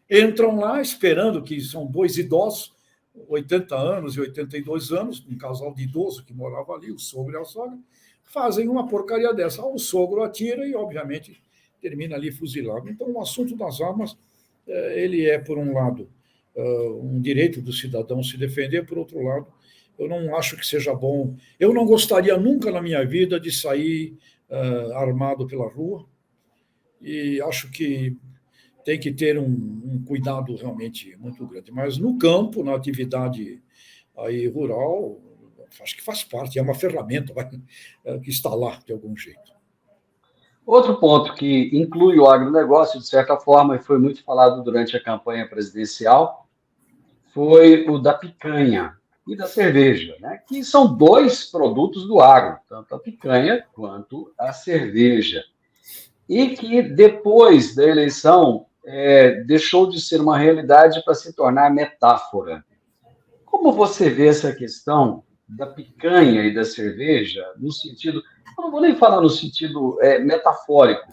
entram lá esperando, que são dois idosos, 80 anos e 82 anos, um casal de idoso que morava ali, o sogro e a sogra, fazem uma porcaria dessa. O sogro atira e, obviamente, termina ali fuzilado. Então, o assunto das armas, ele é, por um lado, um direito do cidadão se defender, por outro lado, eu não acho que seja bom. Eu não gostaria nunca na minha vida de sair armado pela rua, e acho que tem que ter um cuidado realmente muito grande. Mas no campo, na atividade aí rural, acho que faz parte, é uma ferramenta que está lá de algum jeito. Outro ponto que inclui o agronegócio, de certa forma, e foi muito falado durante a campanha presidencial, foi o da picanha e da cerveja, né? Que são dois produtos do agro, tanto a picanha quanto a cerveja. E que depois da eleição deixou de ser uma realidade para se tornar metáfora. Como você vê essa questão da picanha e da cerveja no sentido, eu não vou nem falar no sentido metafórico,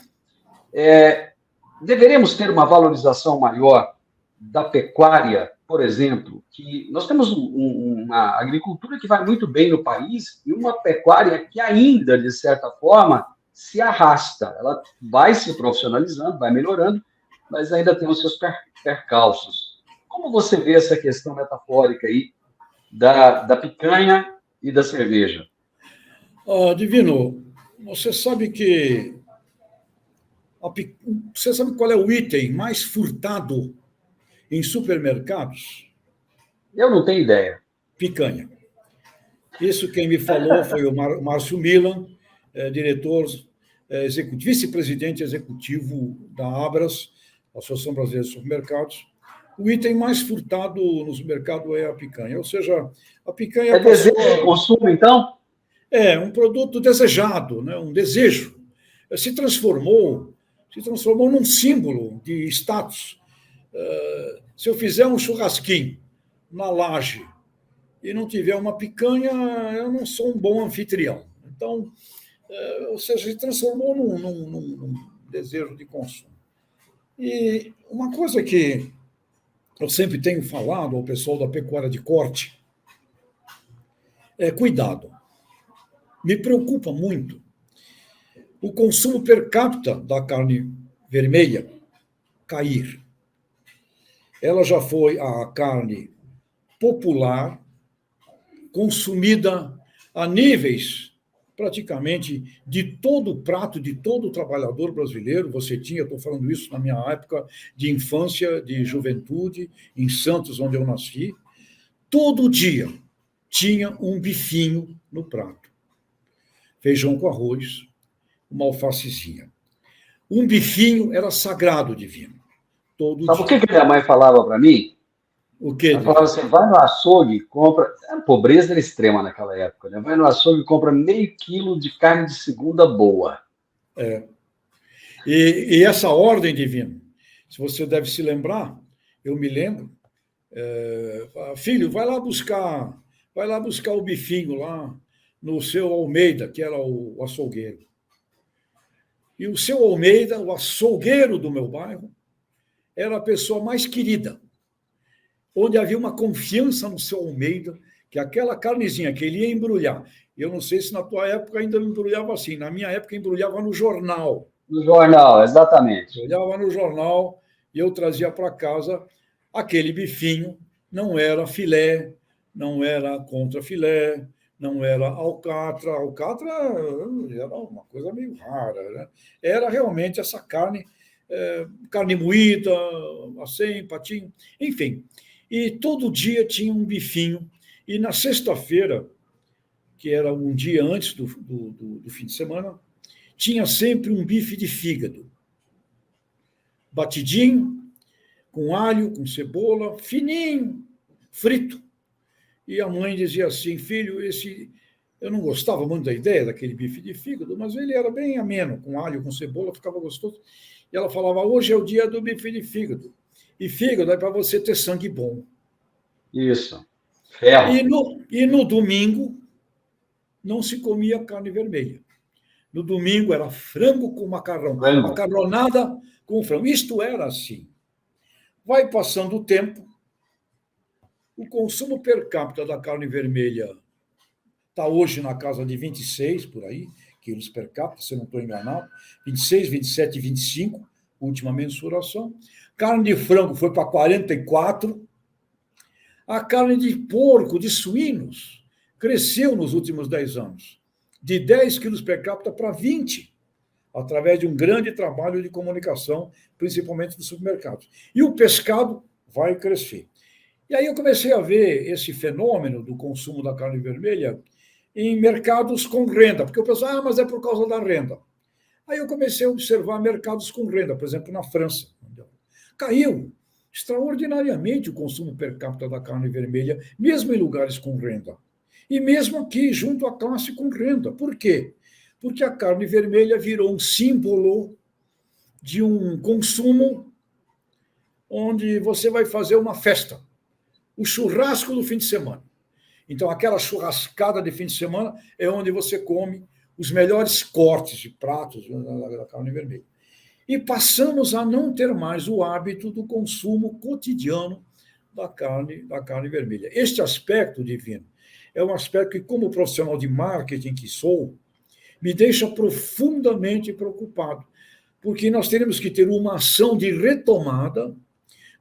deveremos ter uma valorização maior da pecuária, por exemplo, que nós temos uma agricultura que vai muito bem no país e uma pecuária que ainda, de certa forma, se arrasta. Ela vai se profissionalizando, vai melhorando, mas ainda tem os seus percalços. Como você vê essa questão metafórica aí da picanha e da cerveja? Divino, você sabe você sabe qual é o item mais furtado em supermercados? Eu não tenho ideia. Picanha. Isso quem me falou foi o Márcio Milan, diretor executivo, vice-presidente executivo da Abras, Associação Brasileira de Supermercados. O item mais furtado no supermercado é a picanha. Ou seja, a picanha desejo de consumo, então? É um produto desejado, né? Um desejo. Se transformou num símbolo de status. Se eu fizer um churrasquinho na laje e não tiver uma picanha, eu não sou um bom anfitrião. Então, ou seja, se transformou num desejo de consumo. E uma coisa que eu sempre tenho falado ao pessoal da pecuária de corte é cuidado. Me preocupa muito o consumo per capita da carne vermelha cair. Ela já foi a carne popular, consumida a níveis praticamente de todo o prato, de todo o trabalhador brasileiro. Você tinha, estou falando isso na minha época de infância, de juventude, em Santos, onde eu nasci, todo dia tinha um bifinho no prato. Feijão com arroz, uma alfacezinha. Um bifinho era sagrado, divino. Sabe o que minha mãe falava para mim? O quê? Ela falava assim, vai no açougue, compra... A pobreza era extrema naquela época, né? Vai no açougue e compra meio quilo de carne de segunda boa. E essa ordem, divino, se você deve se lembrar, eu me lembro, filho, vai lá buscar o bifinho lá no seu Almeida, que era o açougueiro. E o seu Almeida, o açougueiro do meu bairro, era a pessoa mais querida, onde havia uma confiança no seu Almeida, que aquela carnezinha que ele ia embrulhar, eu não sei se na tua época ainda embrulhava assim, na minha época embrulhava no jornal. No jornal, exatamente. Embrulhava no jornal e eu trazia para casa aquele bifinho, não era filé, não era contrafilé, não era alcatra. Alcatra era uma coisa meio rara, né? Era realmente essa carne, carne moída, assim, patinho, enfim. E todo dia tinha um bifinho. E na sexta-feira, que era um dia antes do fim de semana, tinha sempre um bife de fígado. Batidinho, com alho, com cebola, fininho, frito. E a mãe dizia assim, filho, esse Eu não gostava muito da ideia daquele bife de fígado, mas ele era bem ameno, com alho, com cebola, ficava gostoso. E ela falava, hoje é o dia do bife de fígado. E fígado é para você ter sangue bom. Isso. Ferro. E no domingo não se comia carne vermelha. No domingo era frango com macarrão, Frango. macarronada com frango. Isto era assim. Vai passando o tempo, o consumo per capita da carne vermelha está hoje na casa de 26, por aí, quilos per capita, se eu não estou enganado. 26, 27, 25, última mensuração. Carne de frango foi para 44. A carne de porco, de suínos, cresceu nos últimos 10 anos, de 10 quilos per capita para 20, através de um grande trabalho de comunicação, principalmente dos supermercados. E o pescado vai crescer. E aí eu comecei a ver esse fenômeno do consumo da carne vermelha em mercados com renda, porque o pessoal, mas é por causa da renda. Aí eu comecei a observar mercados com renda, por exemplo, na França. Caiu extraordinariamente o consumo per capita da carne vermelha, mesmo em lugares com renda. E mesmo aqui, junto à classe com renda. Por quê? Porque a carne vermelha virou um símbolo de um consumo onde você vai fazer uma festa, o churrasco do fim de semana. Então, aquela churrascada de fim de semana é onde você come os melhores cortes de pratos da carne vermelha. E passamos a não ter mais o hábito do consumo cotidiano da carne vermelha. Este aspecto, Divino, é um aspecto que, como profissional de marketing que sou, me deixa profundamente preocupado, porque nós teremos que ter uma ação de retomada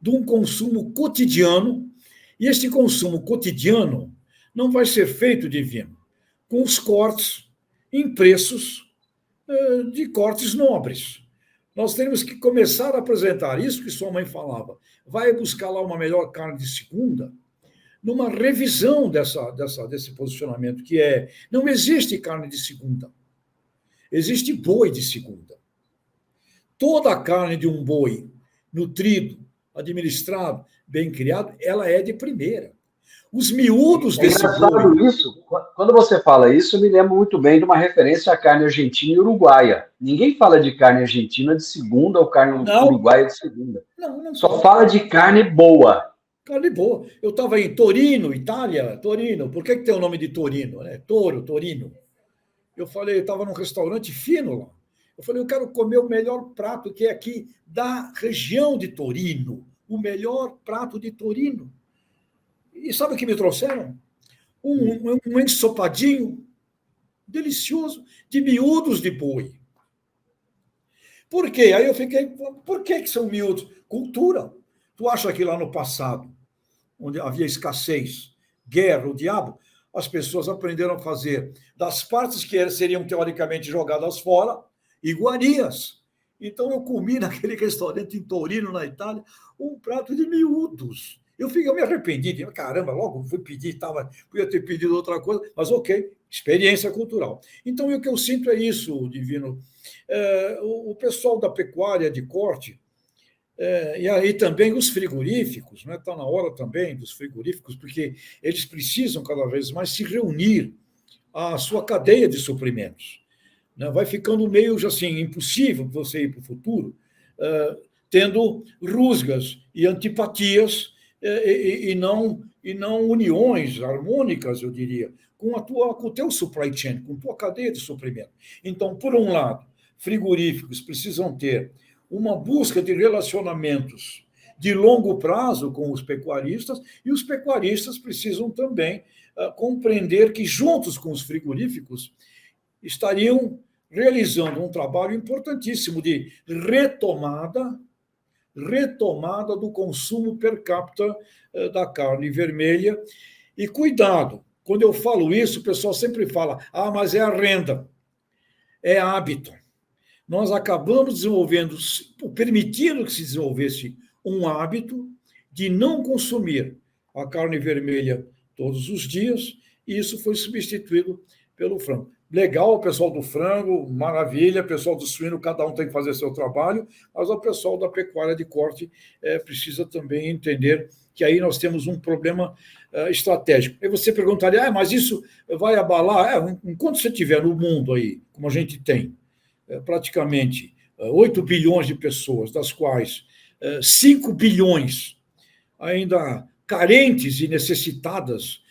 de um consumo cotidiano, e este consumo cotidiano não vai ser feito, Divino, com os cortes em preços de cortes nobres. Nós temos que começar a apresentar isso que sua mãe falava. Vai buscar lá uma melhor carne de segunda, numa revisão desse posicionamento, que é, não existe carne de segunda, existe boi de segunda. Toda a carne de um boi nutrido, administrado, bem criado, ela é de primeira. Os miúdos desse boi... Isso. Quando você fala isso, eu me lembro muito bem de uma referência à carne argentina e uruguaia. Ninguém fala de carne argentina de segunda ou carne uruguaia de segunda. Não Só fala de carne boa. Carne boa. Eu estava em Torino, Itália. Torino. Por que tem o nome de Torino? Né? Torino. Eu falei, eu estava num restaurante fino lá. Eu falei, eu quero comer o melhor prato que é aqui da região de Torino. O melhor prato de Torino. E sabe o que me trouxeram? Um ensopadinho delicioso de miúdos de boi. Por quê? Aí eu fiquei, por que são miúdos? Cultura. Tu acha que lá no passado, onde havia escassez, guerra, o diabo, as pessoas aprenderam a fazer das partes que seriam teoricamente jogadas fora, iguarias. Então eu comi naquele restaurante em Torino, na Itália, um prato de miúdos. Eu me arrependi, caramba, logo fui pedir, podia ter pedido outra coisa, mas ok, experiência cultural. Então, o que eu sinto é isso, Divino. O pessoal da pecuária de corte, e aí também os frigoríficos, né? Está na hora também dos frigoríficos, porque eles precisam cada vez mais se reunir à sua cadeia de suprimentos. Né? Vai ficando meio assim, impossível você ir para o futuro, tendo rusgas e antipatias, e não uniões harmônicas, eu diria, com o teu supply chain, com a tua cadeia de suprimento. Então, por um lado, frigoríficos precisam ter uma busca de relacionamentos de longo prazo com os pecuaristas, e os pecuaristas precisam também compreender que, juntos com os frigoríficos, estariam realizando um trabalho importantíssimo de retomada do consumo per capita da carne vermelha. E cuidado, quando eu falo isso, o pessoal sempre fala, mas é a renda, é hábito. Nós acabamos desenvolvendo, permitindo que se desenvolvesse um hábito de não consumir a carne vermelha todos os dias, e isso foi substituído pelo frango. Legal, o pessoal do frango, maravilha, o pessoal do suíno, cada um tem que fazer seu trabalho, mas o pessoal da pecuária de corte precisa também entender que aí nós temos um problema estratégico. Aí você perguntaria, mas isso vai abalar? Enquanto você estiver no mundo aí, como a gente tem, praticamente 8 bilhões de pessoas, das quais 5 bilhões ainda carentes e necessitadas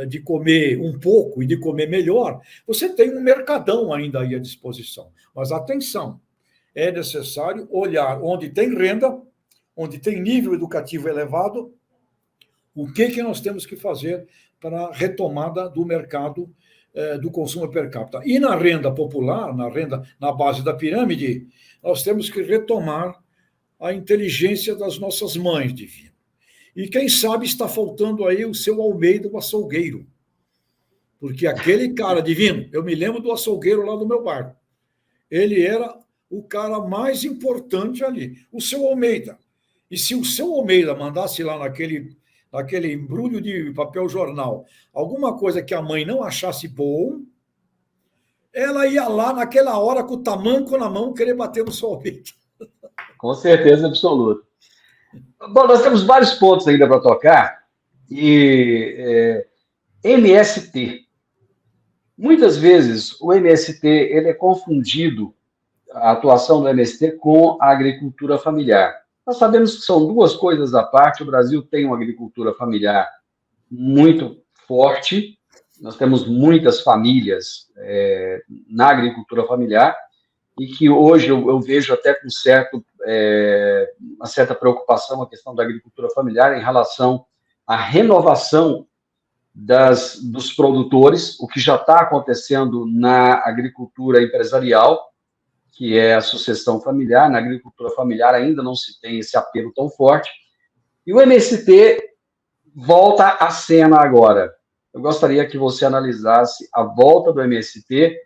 de comer um pouco e de comer melhor, você tem um mercadão ainda aí à disposição. Mas atenção, é necessário olhar onde tem renda, onde tem nível educativo elevado, o que nós temos que fazer para a retomada do mercado do consumo per capita. E na renda popular, na base da pirâmide, nós temos que retomar a inteligência das nossas mães, Divino. E quem sabe está faltando aí o seu Almeida, o açougueiro. Porque aquele cara, Divino, eu me lembro do açougueiro lá do meu bairro. Ele era o cara mais importante ali, o seu Almeida. E se o seu Almeida mandasse lá naquele embrulho de papel jornal alguma coisa que a mãe não achasse bom, ela ia lá naquela hora com o tamanco na mão querer bater no seu Almeida. Com certeza absoluta. Bom, nós temos vários pontos ainda para tocar. E MST. Muitas vezes o MST ele é confundido, a atuação do MST, com a agricultura familiar. Nós sabemos que são duas coisas à parte. O Brasil tem uma agricultura familiar muito forte. Nós temos muitas famílias na agricultura familiar e que hoje eu vejo até com uma certa preocupação a questão da agricultura familiar em relação à renovação dos produtores, o que já está acontecendo na agricultura empresarial, que é a sucessão familiar. Na agricultura familiar ainda não se tem esse apelo tão forte. E o MST volta à cena agora. Eu gostaria que você analisasse a volta do MST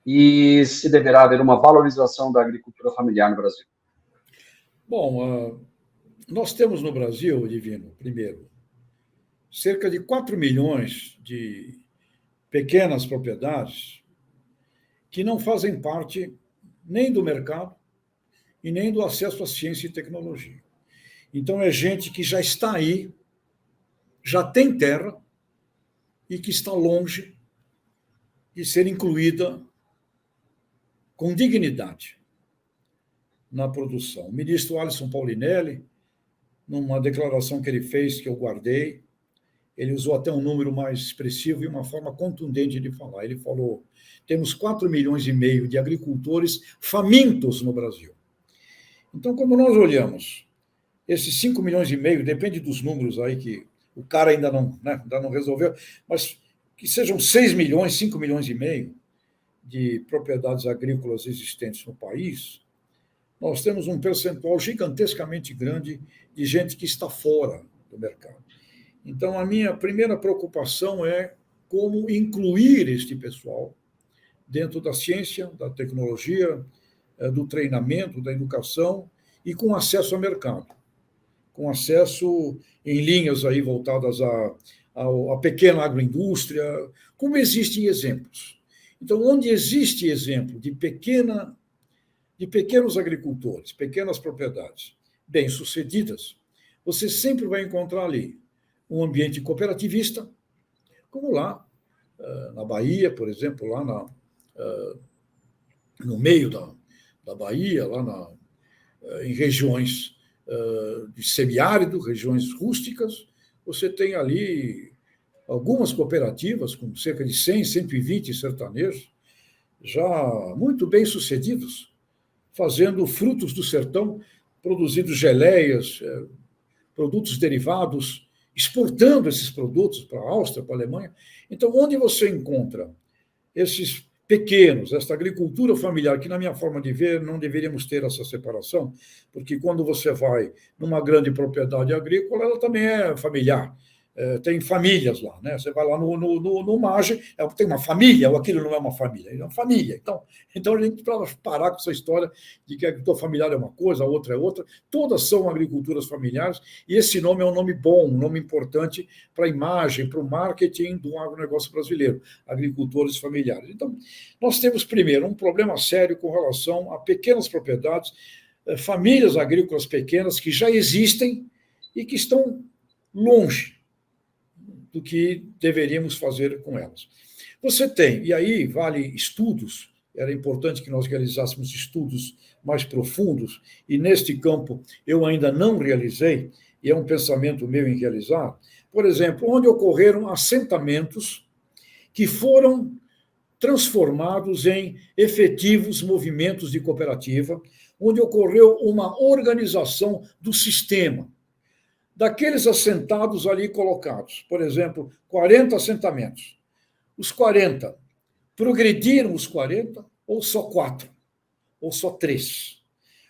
e se deverá haver uma valorização da agricultura familiar no Brasil. Bom, nós temos no Brasil, Divino, primeiro, cerca de 4 milhões de pequenas propriedades que não fazem parte nem do mercado e nem do acesso à ciência e tecnologia. Então, é gente que já está aí, já tem terra e que está longe de ser incluída com dignidade na produção. O ministro Alisson Paulinelli, numa declaração que ele fez, que eu guardei, ele usou até um número mais expressivo e uma forma contundente de falar. Ele falou: temos 4 milhões e meio de agricultores famintos no Brasil. Então, quando nós olhamos esses 5 milhões e meio, depende dos números aí que o cara ainda não resolveu, mas que sejam 6 milhões, 5 milhões e meio de propriedades agrícolas existentes no país, nós temos um percentual gigantescamente grande de gente que está fora do mercado. Então, a minha primeira preocupação é como incluir este pessoal dentro da ciência, da tecnologia, do treinamento, da educação e com acesso ao mercado, com acesso em linhas aí voltadas à pequena agroindústria, como existem exemplos. Então, onde existe exemplo de pequenos agricultores, pequenas propriedades bem-sucedidas, você sempre vai encontrar ali um ambiente cooperativista, como lá na Bahia, por exemplo, lá no meio da Bahia, lá em regiões de semiárido, regiões rústicas, você tem ali algumas cooperativas com cerca de 100, 120 sertanejos, já muito bem sucedidos, fazendo frutos do sertão, produzindo geleias, produtos derivados, exportando esses produtos para a Áustria, para a Alemanha. Então, onde você encontra esses pequenos, esta agricultura familiar, que, na minha forma de ver, não deveríamos ter essa separação, porque quando você vai numa grande propriedade agrícola, ela também é familiar. Tem famílias lá, né? Você vai lá no Mage, tem uma família, ou aquilo não é uma família, é uma família. Então a gente precisa parar com essa história de que a agricultura familiar é uma coisa, a outra é outra. Todas são agriculturas familiares, e esse nome é um nome bom, um nome importante para a imagem, para o marketing do agronegócio brasileiro, agricultores familiares. Então, nós temos, primeiro, um problema sério com relação a pequenas propriedades, famílias agrícolas pequenas que já existem e que estão longe do que deveríamos fazer com elas. Você tem, e aí vale estudos, era importante que nós realizássemos estudos mais profundos, e neste campo eu ainda não realizei, e é um pensamento meu em realizar, por exemplo, onde ocorreram assentamentos que foram transformados em efetivos movimentos de cooperativa, onde ocorreu uma organização do sistema. Daqueles assentados ali colocados, por exemplo, 40 assentamentos. Os 40, progrediram os 40 ou só 4? Ou só 3?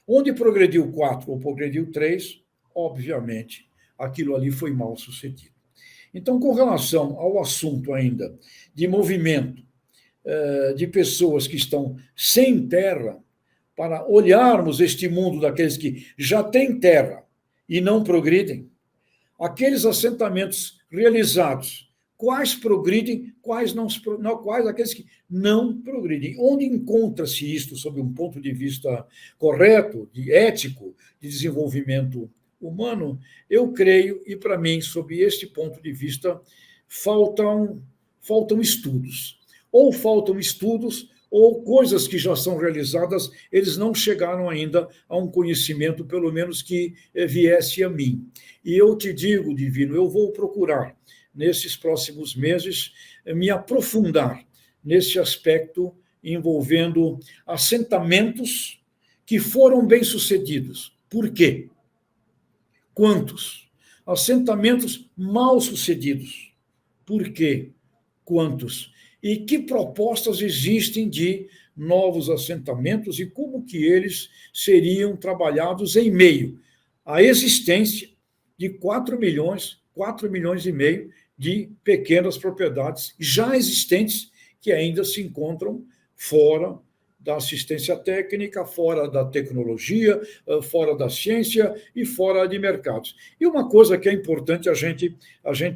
Onde progrediu 4 ou progrediu 3, obviamente, aquilo ali foi mal sucedido. Então, com relação ao assunto ainda de movimento de pessoas que estão sem terra, para olharmos este mundo daqueles que já têm terra e não progridem, aqueles assentamentos realizados, quais progridem, quais não, quais aqueles que não progridem. Onde encontra-se isto sob um ponto de vista correto, de ético, de desenvolvimento humano? Eu creio, e para mim, sob este ponto de vista, faltam estudos. Ou faltam estudos, ou coisas que já são realizadas, eles não chegaram ainda a um conhecimento, pelo menos que viesse a mim. E eu te digo, Divino, eu vou procurar, nesses próximos meses, me aprofundar nesse aspecto envolvendo assentamentos que foram bem-sucedidos. Por quê? Quantos? Assentamentos mal-sucedidos. Por quê? Quantos? E que propostas existem de novos assentamentos e como que eles seriam trabalhados em meio à existência de 4 milhões e meio de pequenas propriedades já existentes que ainda se encontram fora da assistência técnica, fora da tecnologia, fora da ciência e fora de mercados. E uma coisa que é importante a gente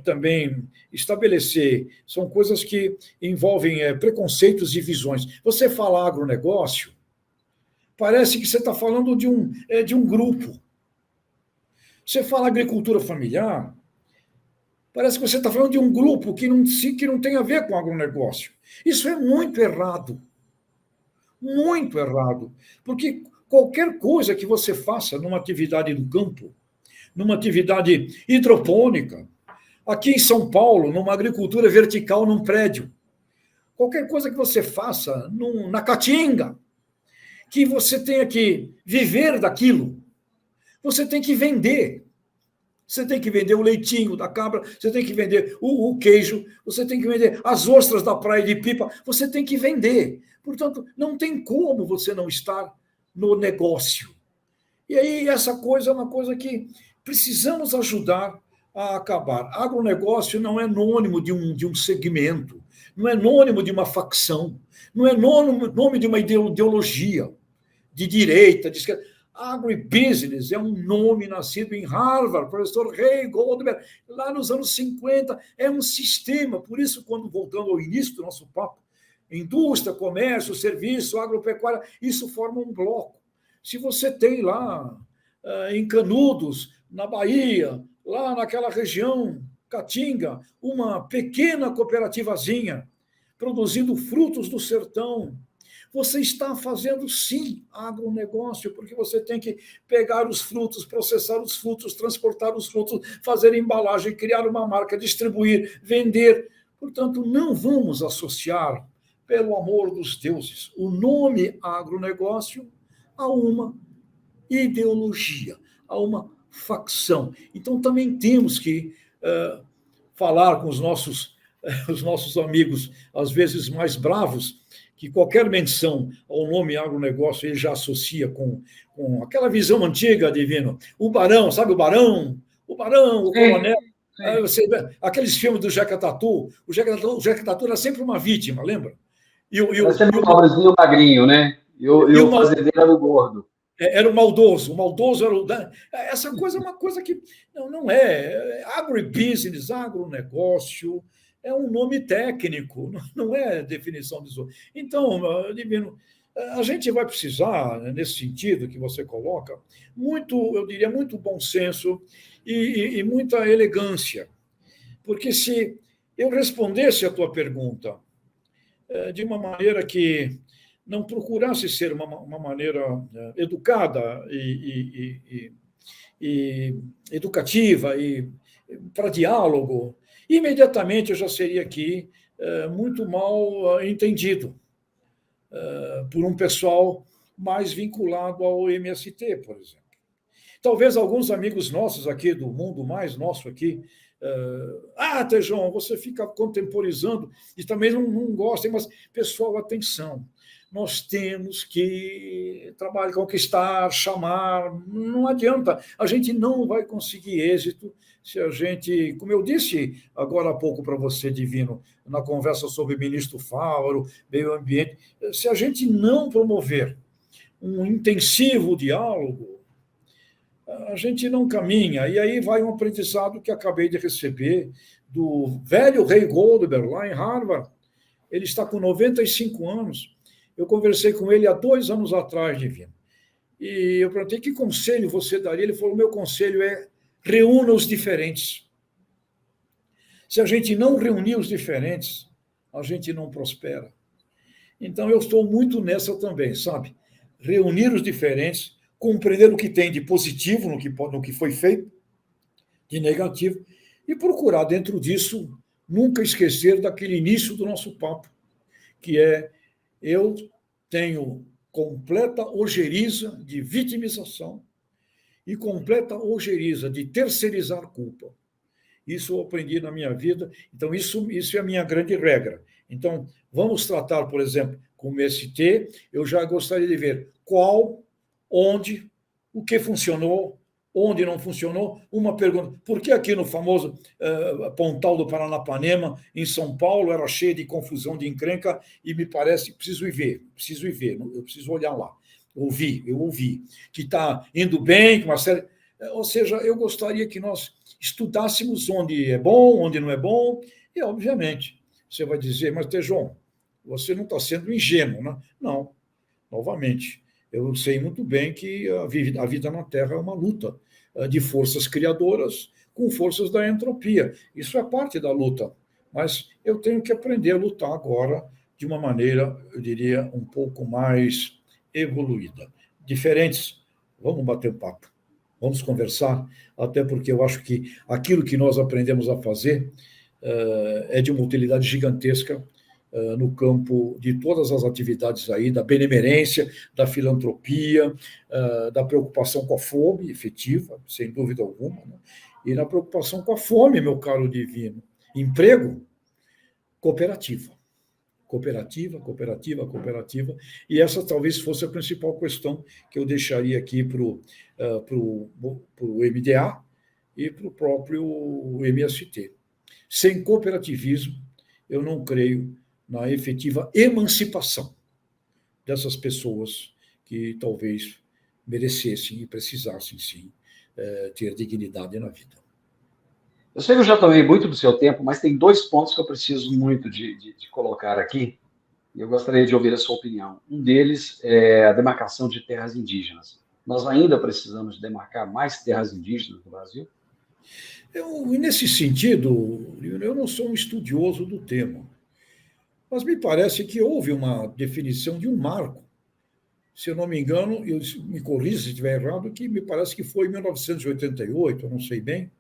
também estabelecer, são coisas que envolvem preconceitos e visões. Você fala agronegócio, parece que você está falando de um grupo. Você fala agricultura familiar, parece que você está falando de um grupo que não tem a ver com agronegócio. Isso é muito errado. Muito errado. Porque qualquer coisa que você faça numa atividade do campo, numa atividade hidropônica, aqui em São Paulo, numa agricultura vertical num prédio, qualquer coisa que você faça na caatinga, que você tenha que viver daquilo, você tem que vender. Você tem que vender o leitinho da cabra, você tem que vender o queijo, você tem que vender as ostras da praia de Pipa, você tem que vender. Portanto, não tem como você não estar no negócio. E aí, essa coisa é uma coisa que precisamos ajudar a acabar. Agronegócio não é nônimo de um segmento, não é nônimo de uma facção, não é nome de uma ideologia de direita, de esquerda. Agribusiness é um nome nascido em Harvard, professor Ray Goldberg, lá nos anos 50, é um sistema. Por isso, quando voltando ao início do nosso papo, indústria, comércio, serviço, agropecuária, isso forma um bloco. Se você tem lá em Canudos, na Bahia, lá naquela região, Caatinga, uma pequena cooperativazinha produzindo frutos do sertão, você está fazendo, sim, agronegócio, porque você tem que pegar os frutos, processar os frutos, transportar os frutos, fazer embalagem, criar uma marca, distribuir, vender. Portanto, não vamos associar, pelo amor dos deuses, o nome agronegócio a uma ideologia, a uma facção. Então, também temos que falar com os nossos amigos, às vezes mais bravos, que qualquer menção ao nome agronegócio ele já associa com aquela visão antiga, Divino. O barão, sabe o barão? O barão, o coronel. Aqueles filmes do Jeca Tatu, o Jeca Tatu era sempre uma vítima, lembra? Era sempre um pobrezinho magrinho, né? E o fazendeiro era o gordo. Era o maldoso era o... Essa coisa é uma coisa que não é. Agribusiness, agronegócio, é um nome técnico, não é definição disso. Então, Divino, a gente vai precisar, nesse sentido que você coloca, eu diria, muito bom senso e muita elegância. Porque se eu respondesse a tua pergunta de uma maneira que não procurasse ser uma maneira educada e educativa e para diálogo, imediatamente eu já seria aqui muito mal entendido por um pessoal mais vinculado ao MST, por exemplo. Talvez alguns amigos nossos aqui do mundo mais nosso aqui, Tejão, você fica contemporizando e também não gostem, mas, pessoal, atenção, nós temos que trabalhar, conquistar, chamar, não adianta, a gente não vai conseguir êxito se a gente, como eu disse agora há pouco para você, Divino, na conversa sobre o ministro Fávaro, meio ambiente, se a gente não promover um intensivo diálogo, a gente não caminha. E aí vai um aprendizado que acabei de receber do velho Ray Goldberg, lá em Harvard. Ele está com 95 anos. Eu conversei com ele há 2 anos atrás, Divino. E eu perguntei, que conselho você daria? Ele falou, meu conselho é reúna os diferentes. Se a gente não reunir os diferentes, a gente não prospera. Então, eu estou muito nessa também, sabe? Reunir os diferentes, compreender o que tem de positivo no que foi feito, de negativo, e procurar, dentro disso, nunca esquecer daquele início do nosso papo, que é, eu tenho completa ojeriza de vitimização e completa ojeriza de terceirizar culpa. Isso eu aprendi na minha vida, então isso é a minha grande regra. Então, vamos tratar, por exemplo, com o MST, eu já gostaria de ver qual, onde, o que funcionou, onde não funcionou. Uma pergunta, por que aqui no famoso Pontal do Paranapanema, em São Paulo, era cheio de confusão, de encrenca, e me parece, preciso ir ver, eu preciso olhar lá. Eu ouvi, que está indo bem, com uma série... Ou seja, eu gostaria que nós estudássemos onde é bom, onde não é bom, e, obviamente, você vai dizer, mas, Tejon, você não está sendo ingênuo, né? Não, novamente, eu sei muito bem que a vida na Terra é uma luta de forças criadoras com forças da entropia. Isso é parte da luta, mas eu tenho que aprender a lutar agora de uma maneira, eu diria, um pouco mais evoluída. Diferentes, vamos bater um papo, vamos conversar, até porque eu acho que aquilo que nós aprendemos a fazer é de uma utilidade gigantesca no campo de todas as atividades aí, da benemerência, da filantropia, da preocupação com a fome efetiva, sem dúvida alguma, né? E na preocupação com a fome, meu caro Divino. Emprego, cooperativa. Cooperativa. E essa talvez fosse a principal questão que eu deixaria aqui para o MDA e para o próprio MST. Sem cooperativismo, eu não creio na efetiva emancipação dessas pessoas que talvez merecessem e precisassem, sim, ter dignidade na vida. Eu sei que eu já tomei muito do seu tempo, mas tem 2 pontos que eu preciso muito de colocar aqui, e eu gostaria de ouvir a sua opinião. Um deles é a demarcação de terras indígenas. Nós ainda precisamos demarcar mais terras indígenas no Brasil? Nesse sentido, eu não sou um estudioso do tema, mas me parece que houve uma definição de um marco. Se eu não me engano, me corrija se estiver errado, que me parece que foi em 1988, eu não sei bem.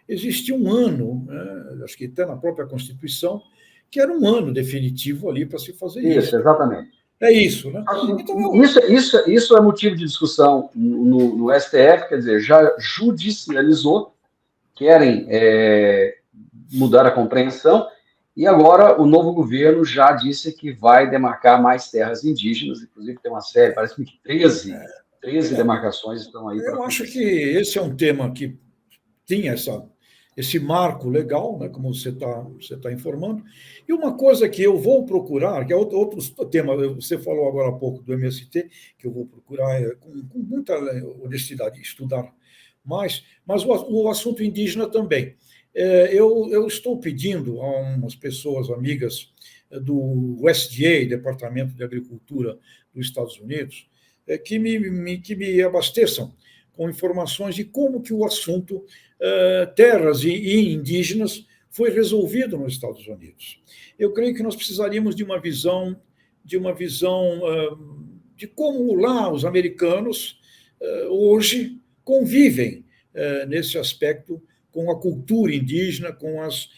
Existia um ano, né, acho que até na própria Constituição, que era um ano definitivo ali para se fazer isso. Isso, exatamente. É isso, né? Então, isso é motivo de discussão no STF, quer dizer, já judicializou, querem mudar a compreensão, e agora o novo governo já disse que vai demarcar mais terras indígenas, inclusive tem uma série, parece que 13 demarcações estão aí. Eu acho que esse é um tema que tinha esse marco legal, né, como você tá informando, e uma coisa que eu vou procurar, que é outro tema, você falou agora há pouco do MST, que eu vou procurar com muita honestidade estudar mais, mas o assunto indígena também. Eu estou pedindo a umas pessoas amigas do USDA, Departamento de Agricultura dos Estados Unidos, que me abasteçam com informações de como que o assunto terras e indígenas foi resolvido nos Estados Unidos. Eu creio que nós precisaríamos de uma visão de como lá os americanos hoje convivem nesse aspecto com a cultura indígena, com as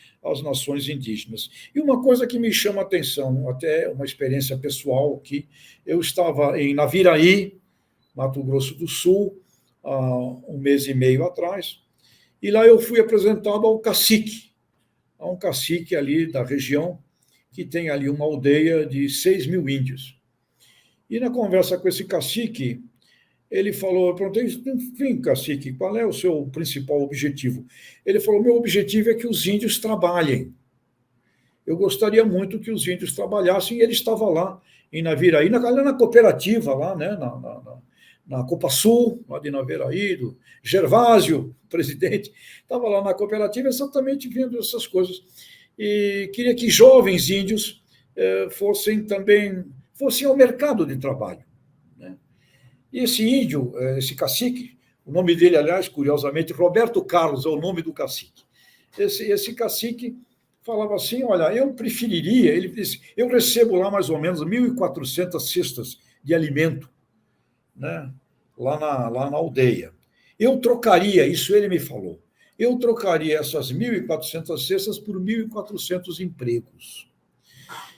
nações indígenas. E uma coisa que me chama a atenção, até uma experiência pessoal, que eu estava em Naviraí, Mato Grosso do Sul, há um mês e meio atrás, e lá eu fui apresentado ao cacique, a um cacique ali da região, que tem ali uma aldeia de 6 mil índios. E na conversa com esse cacique, ele falou, eu perguntei, enfim, cacique, qual é o seu principal objetivo? Ele falou, meu objetivo é que os índios trabalhem. Eu gostaria muito que os índios trabalhassem, e ele estava lá em Naviraí, na cooperativa, lá, né, na Copa Sul, lá de Naviraí, do Gervásio, presidente, estava lá na cooperativa exatamente vendo essas coisas. E queria que jovens índios fossem ao mercado de trabalho. Né? E esse índio, esse cacique, o nome dele, aliás, curiosamente, Roberto Carlos é o nome do cacique. Esse cacique falava assim, olha, eu preferiria, ele disse, eu recebo lá mais ou menos 1.400 cestas de alimento, né, lá na aldeia. Eu trocaria, isso ele me falou, eu trocaria essas 1.400 cestas por 1.400 empregos.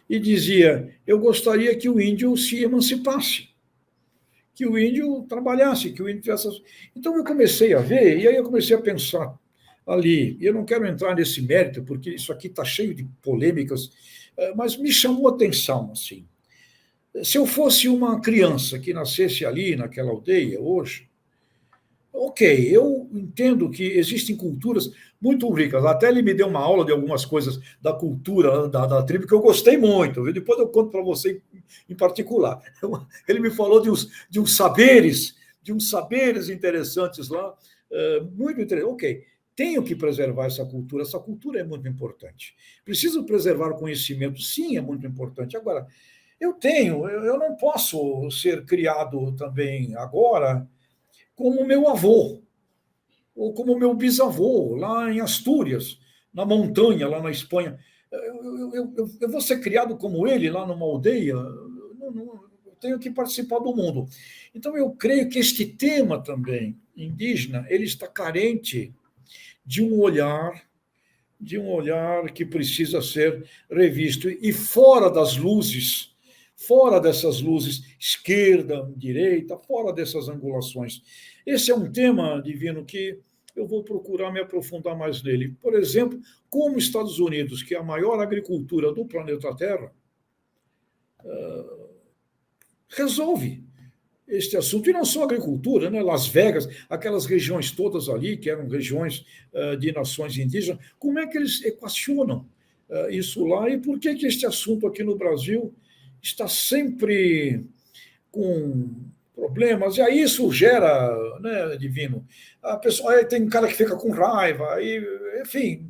E dizia, eu gostaria que o índio se emancipasse, que o índio trabalhasse, que o índio tivesse... Então eu comecei a ver, e aí eu comecei a pensar ali, e eu não quero entrar nesse mérito, porque isso aqui está cheio de polêmicas, mas me chamou a atenção, assim. Se eu fosse uma criança que nascesse ali, naquela aldeia, hoje, ok, eu entendo que existem culturas muito ricas. Até ele me deu uma aula de algumas coisas da cultura da tribo que eu gostei muito. Viu? Depois eu conto para você em particular. Ele me falou de uns saberes interessantes lá, muito interessantes. Ok, tenho que preservar essa cultura é muito importante. Preciso preservar o conhecimento, sim, é muito importante. Agora, eu não posso ser criado também agora como meu avô, ou como meu bisavô, lá em Astúrias, na montanha, lá na Espanha. Eu vou ser criado como ele, lá numa aldeia? Eu tenho que participar do mundo. Então, eu creio que este tema também, indígena, ele está carente de um olhar que precisa ser revisto. E fora das luzes, fora dessas luzes, esquerda, direita, fora dessas angulações. Esse é um tema, Divino, que eu vou procurar me aprofundar mais nele. Por exemplo, como os Estados Unidos, que é a maior agricultura do planeta Terra, resolve este assunto. E não só agricultura, né? Las Vegas, aquelas regiões todas ali, que eram regiões de nações indígenas, como é que eles equacionam isso lá? E por que este assunto aqui no Brasil está sempre com problemas? E aí isso gera, né, Divino? A pessoa, tem um cara que fica com raiva, enfim.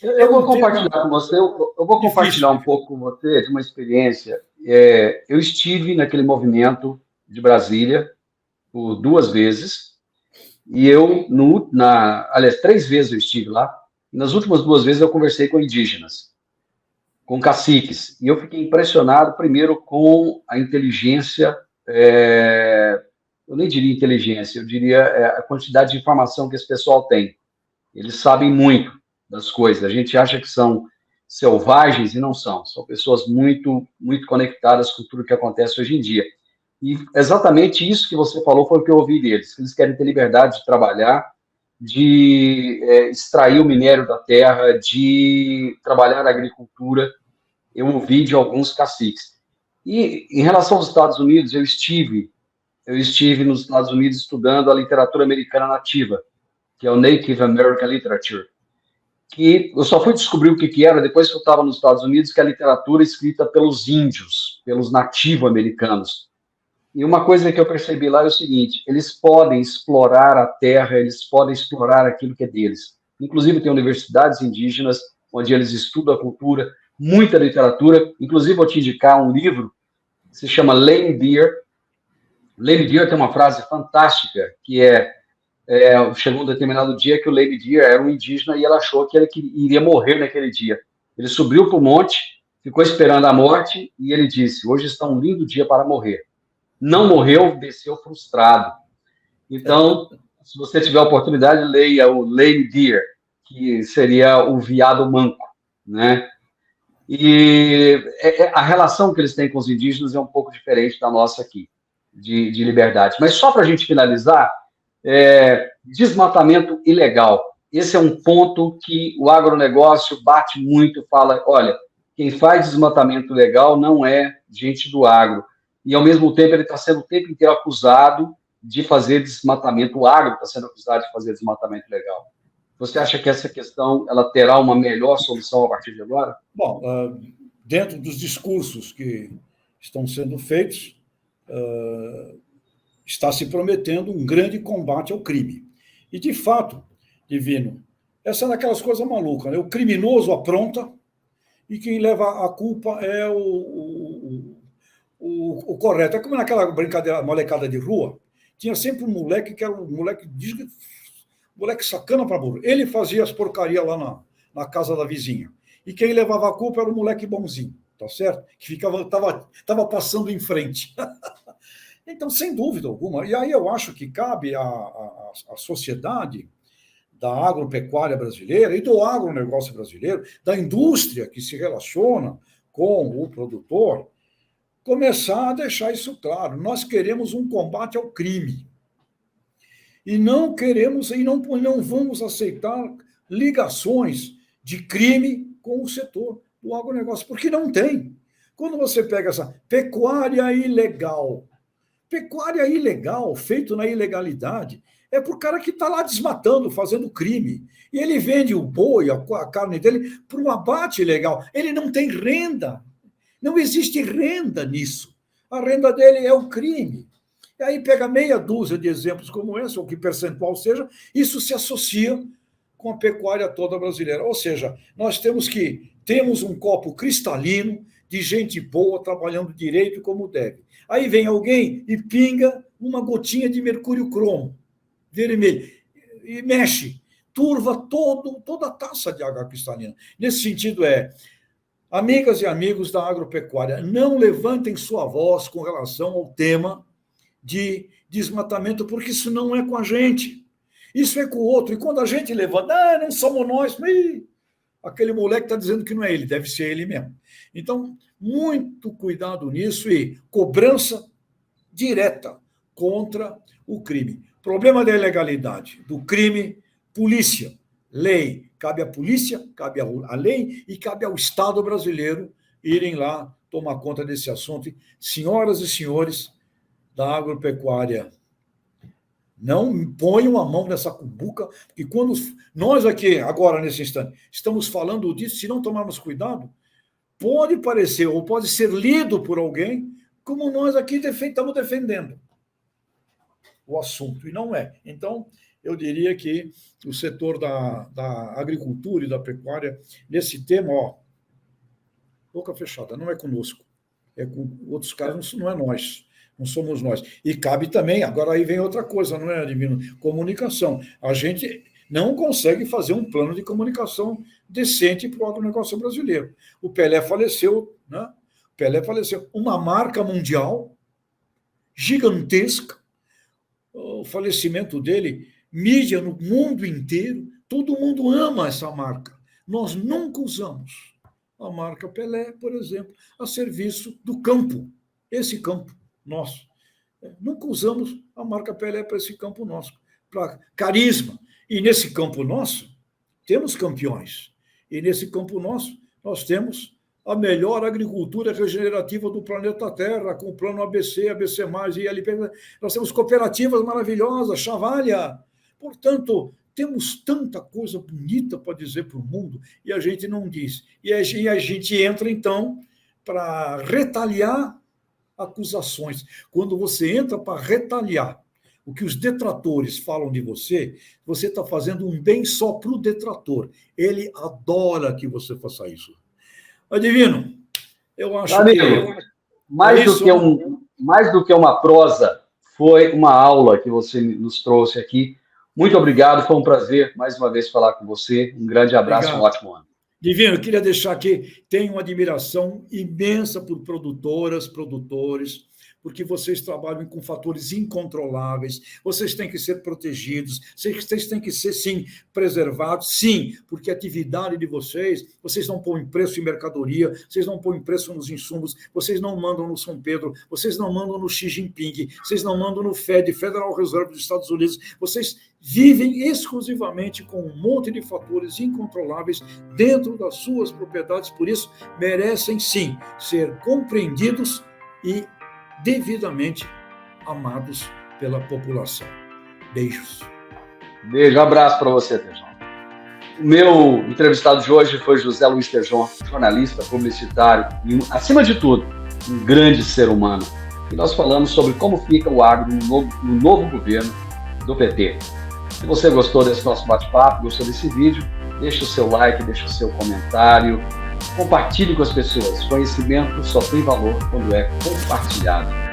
Eu vou compartilhar com você, eu vou compartilhar um pouco com você de uma experiência. Eu estive naquele movimento de Brasília por 2 vezes, e aliás, 3 vezes eu estive lá, e nas últimas 2 vezes eu conversei com indígenas, com caciques, e eu fiquei impressionado, primeiro, com a inteligência, eu nem diria inteligência, eu diria a quantidade de informação que esse pessoal tem. Eles sabem muito das coisas, a gente acha que são selvagens e não são pessoas muito, muito conectadas com tudo que acontece hoje em dia. E exatamente isso que você falou foi o que eu ouvi deles, que eles querem ter liberdade de trabalhar, de extrair o minério da terra, de trabalhar na agricultura. Eu ouvi de alguns caciques. E em relação aos Estados Unidos, eu estive nos Estados Unidos estudando a literatura americana nativa, que é o Native American Literature, que eu só fui descobrir o que era depois que eu estava nos Estados Unidos, que é a literatura escrita pelos índios, pelos nativo-americanos. E uma coisa que eu percebi lá é o seguinte: eles podem explorar a terra, eles podem explorar aquilo que é deles. Inclusive, tem universidades indígenas onde eles estudam a cultura, muita literatura. Inclusive, vou te indicar um livro que se chama Lame Deer. Lame Deer tem uma frase fantástica, que é chegou um determinado dia que o Lady Deer era um indígena e ela achou que ele iria morrer naquele dia. Ele subiu para o monte, ficou esperando a morte e ele disse: hoje está um lindo dia para morrer. Não morreu, desceu frustrado. Então, se você tiver a oportunidade, leia o Lady Deer, que seria o veado manco, né? E a relação que eles têm com os indígenas é um pouco diferente da nossa aqui, de liberdade. Mas só para a gente finalizar, desmatamento ilegal. Esse é um ponto que o agronegócio bate muito, fala, olha, quem faz desmatamento ilegal não é gente do agro. E, ao mesmo tempo, ele está sendo o tempo inteiro acusado de fazer desmatamento. O agro está sendo acusado de fazer desmatamento ilegal. Você acha que essa questão ela terá uma melhor solução a partir de agora? Bom, dentro dos discursos que estão sendo feitos, está se prometendo um grande combate ao crime. E, de fato, Divino, essa é daquelas coisas malucas, né? O criminoso apronta e quem leva a culpa é o correto. É como naquela brincadeira, molecada de rua, tinha sempre um moleque que era um moleque sacana para burro. Ele fazia as porcarias lá na casa da vizinha. E quem levava a culpa era o moleque bonzinho, tá certo? Que estava passando em frente. Então, sem dúvida alguma. E aí eu acho que cabe à sociedade da agropecuária brasileira e do agronegócio brasileiro, da indústria que se relaciona com o produtor, começar a deixar isso claro. Nós queremos um combate ao crime. E não queremos, e não vamos aceitar ligações de crime com o setor do agronegócio, porque não tem. Quando você pega essa pecuária ilegal, feito na ilegalidade, é para o cara que está lá desmatando, fazendo crime. E ele vende o boi, a carne dele, para um abate ilegal. Ele não tem renda. Não existe renda nisso. A renda dele é o crime. E aí pega meia dúzia de exemplos como esse, ou que percentual seja, isso se associa com a pecuária toda brasileira. Ou seja, nós temos um copo cristalino de gente boa trabalhando direito como deve. Aí vem alguém e pinga uma gotinha de mercúrio cromo, vermelho, e mexe, turva toda a taça de água cristalina. Nesse sentido amigas e amigos da agropecuária, não levantem sua voz com relação ao tema de desmatamento, porque isso não é com a gente, isso é com o outro. E quando a gente levanta, não somos nós, aquele moleque está dizendo que não é ele, deve ser ele mesmo. Então, muito cuidado nisso e cobrança direta contra o crime. Problema da ilegalidade, do crime, polícia, lei. Cabe à polícia, cabe à lei e cabe ao Estado brasileiro irem lá tomar conta desse assunto. Senhoras e senhores da agropecuária, não ponham a mão nessa cumbuca, porque quando nós aqui, agora, nesse instante, estamos falando disso, se não tomarmos cuidado, pode parecer ou pode ser lido por alguém como nós aqui estamos defendendo o assunto, e não é. Então, eu diria que o setor da agricultura e da pecuária, nesse tema, boca fechada, não é conosco, é com outros caras, não é nós, não somos nós. E cabe também, agora aí vem outra coisa, não é, Divino? Comunicação. A gente não consegue fazer um plano de comunicação decente para o agronegócio brasileiro. O Pelé faleceu, né? Uma marca mundial gigantesca, o falecimento dele, mídia no mundo inteiro, todo mundo ama essa marca. Nós nunca usamos a marca Pelé, por exemplo, a serviço do campo, esse campo nosso. Nunca usamos a marca Pelé para esse campo nosso, para carisma. E nesse campo nosso, temos campeões. E nesse campo nosso, nós temos a melhor agricultura regenerativa do planeta Terra, com o plano ABC, ABC+, e ILP. Nós temos cooperativas maravilhosas, Chavalha. Portanto, temos tanta coisa bonita para dizer para o mundo e a gente não diz. E a gente entra, então, para retaliar acusações. Quando você entra para retaliar o que os detratores falam de você, você está fazendo um bem só para o detrator. Ele adora que você faça isso. Adivino, eu acho Amigo, mais do que uma prosa, foi uma aula que você nos trouxe aqui, Muito obrigado, foi um prazer mais uma vez falar com você. Um grande abraço, Obrigado. Um ótimo ano. Divino, eu queria deixar aqui, tenho uma admiração imensa por produtoras, produtores, porque vocês trabalham com fatores incontroláveis, vocês têm que ser protegidos, vocês têm que ser, sim, preservados, sim, porque a atividade de vocês não põem preço em mercadoria, vocês não põem preço nos insumos, vocês não mandam no São Pedro, vocês não mandam no Xi Jinping, vocês não mandam no Fed, Federal Reserve dos Estados Unidos, vocês vivem exclusivamente com um monte de fatores incontroláveis dentro das suas propriedades, por isso merecem, sim, ser compreendidos e devidamente amados pela população. Beijos. Beijo, abraço para você, Tejon. O meu entrevistado de hoje foi José Luiz Tejon, jornalista, publicitário e, acima de tudo, um grande ser humano. E nós falamos sobre como fica o agro no novo governo do PT. Se você gostou desse nosso bate-papo, gostou desse vídeo, deixe o seu like, deixe o seu comentário, compartilhe com as pessoas. Conhecimento só tem valor quando é compartilhado.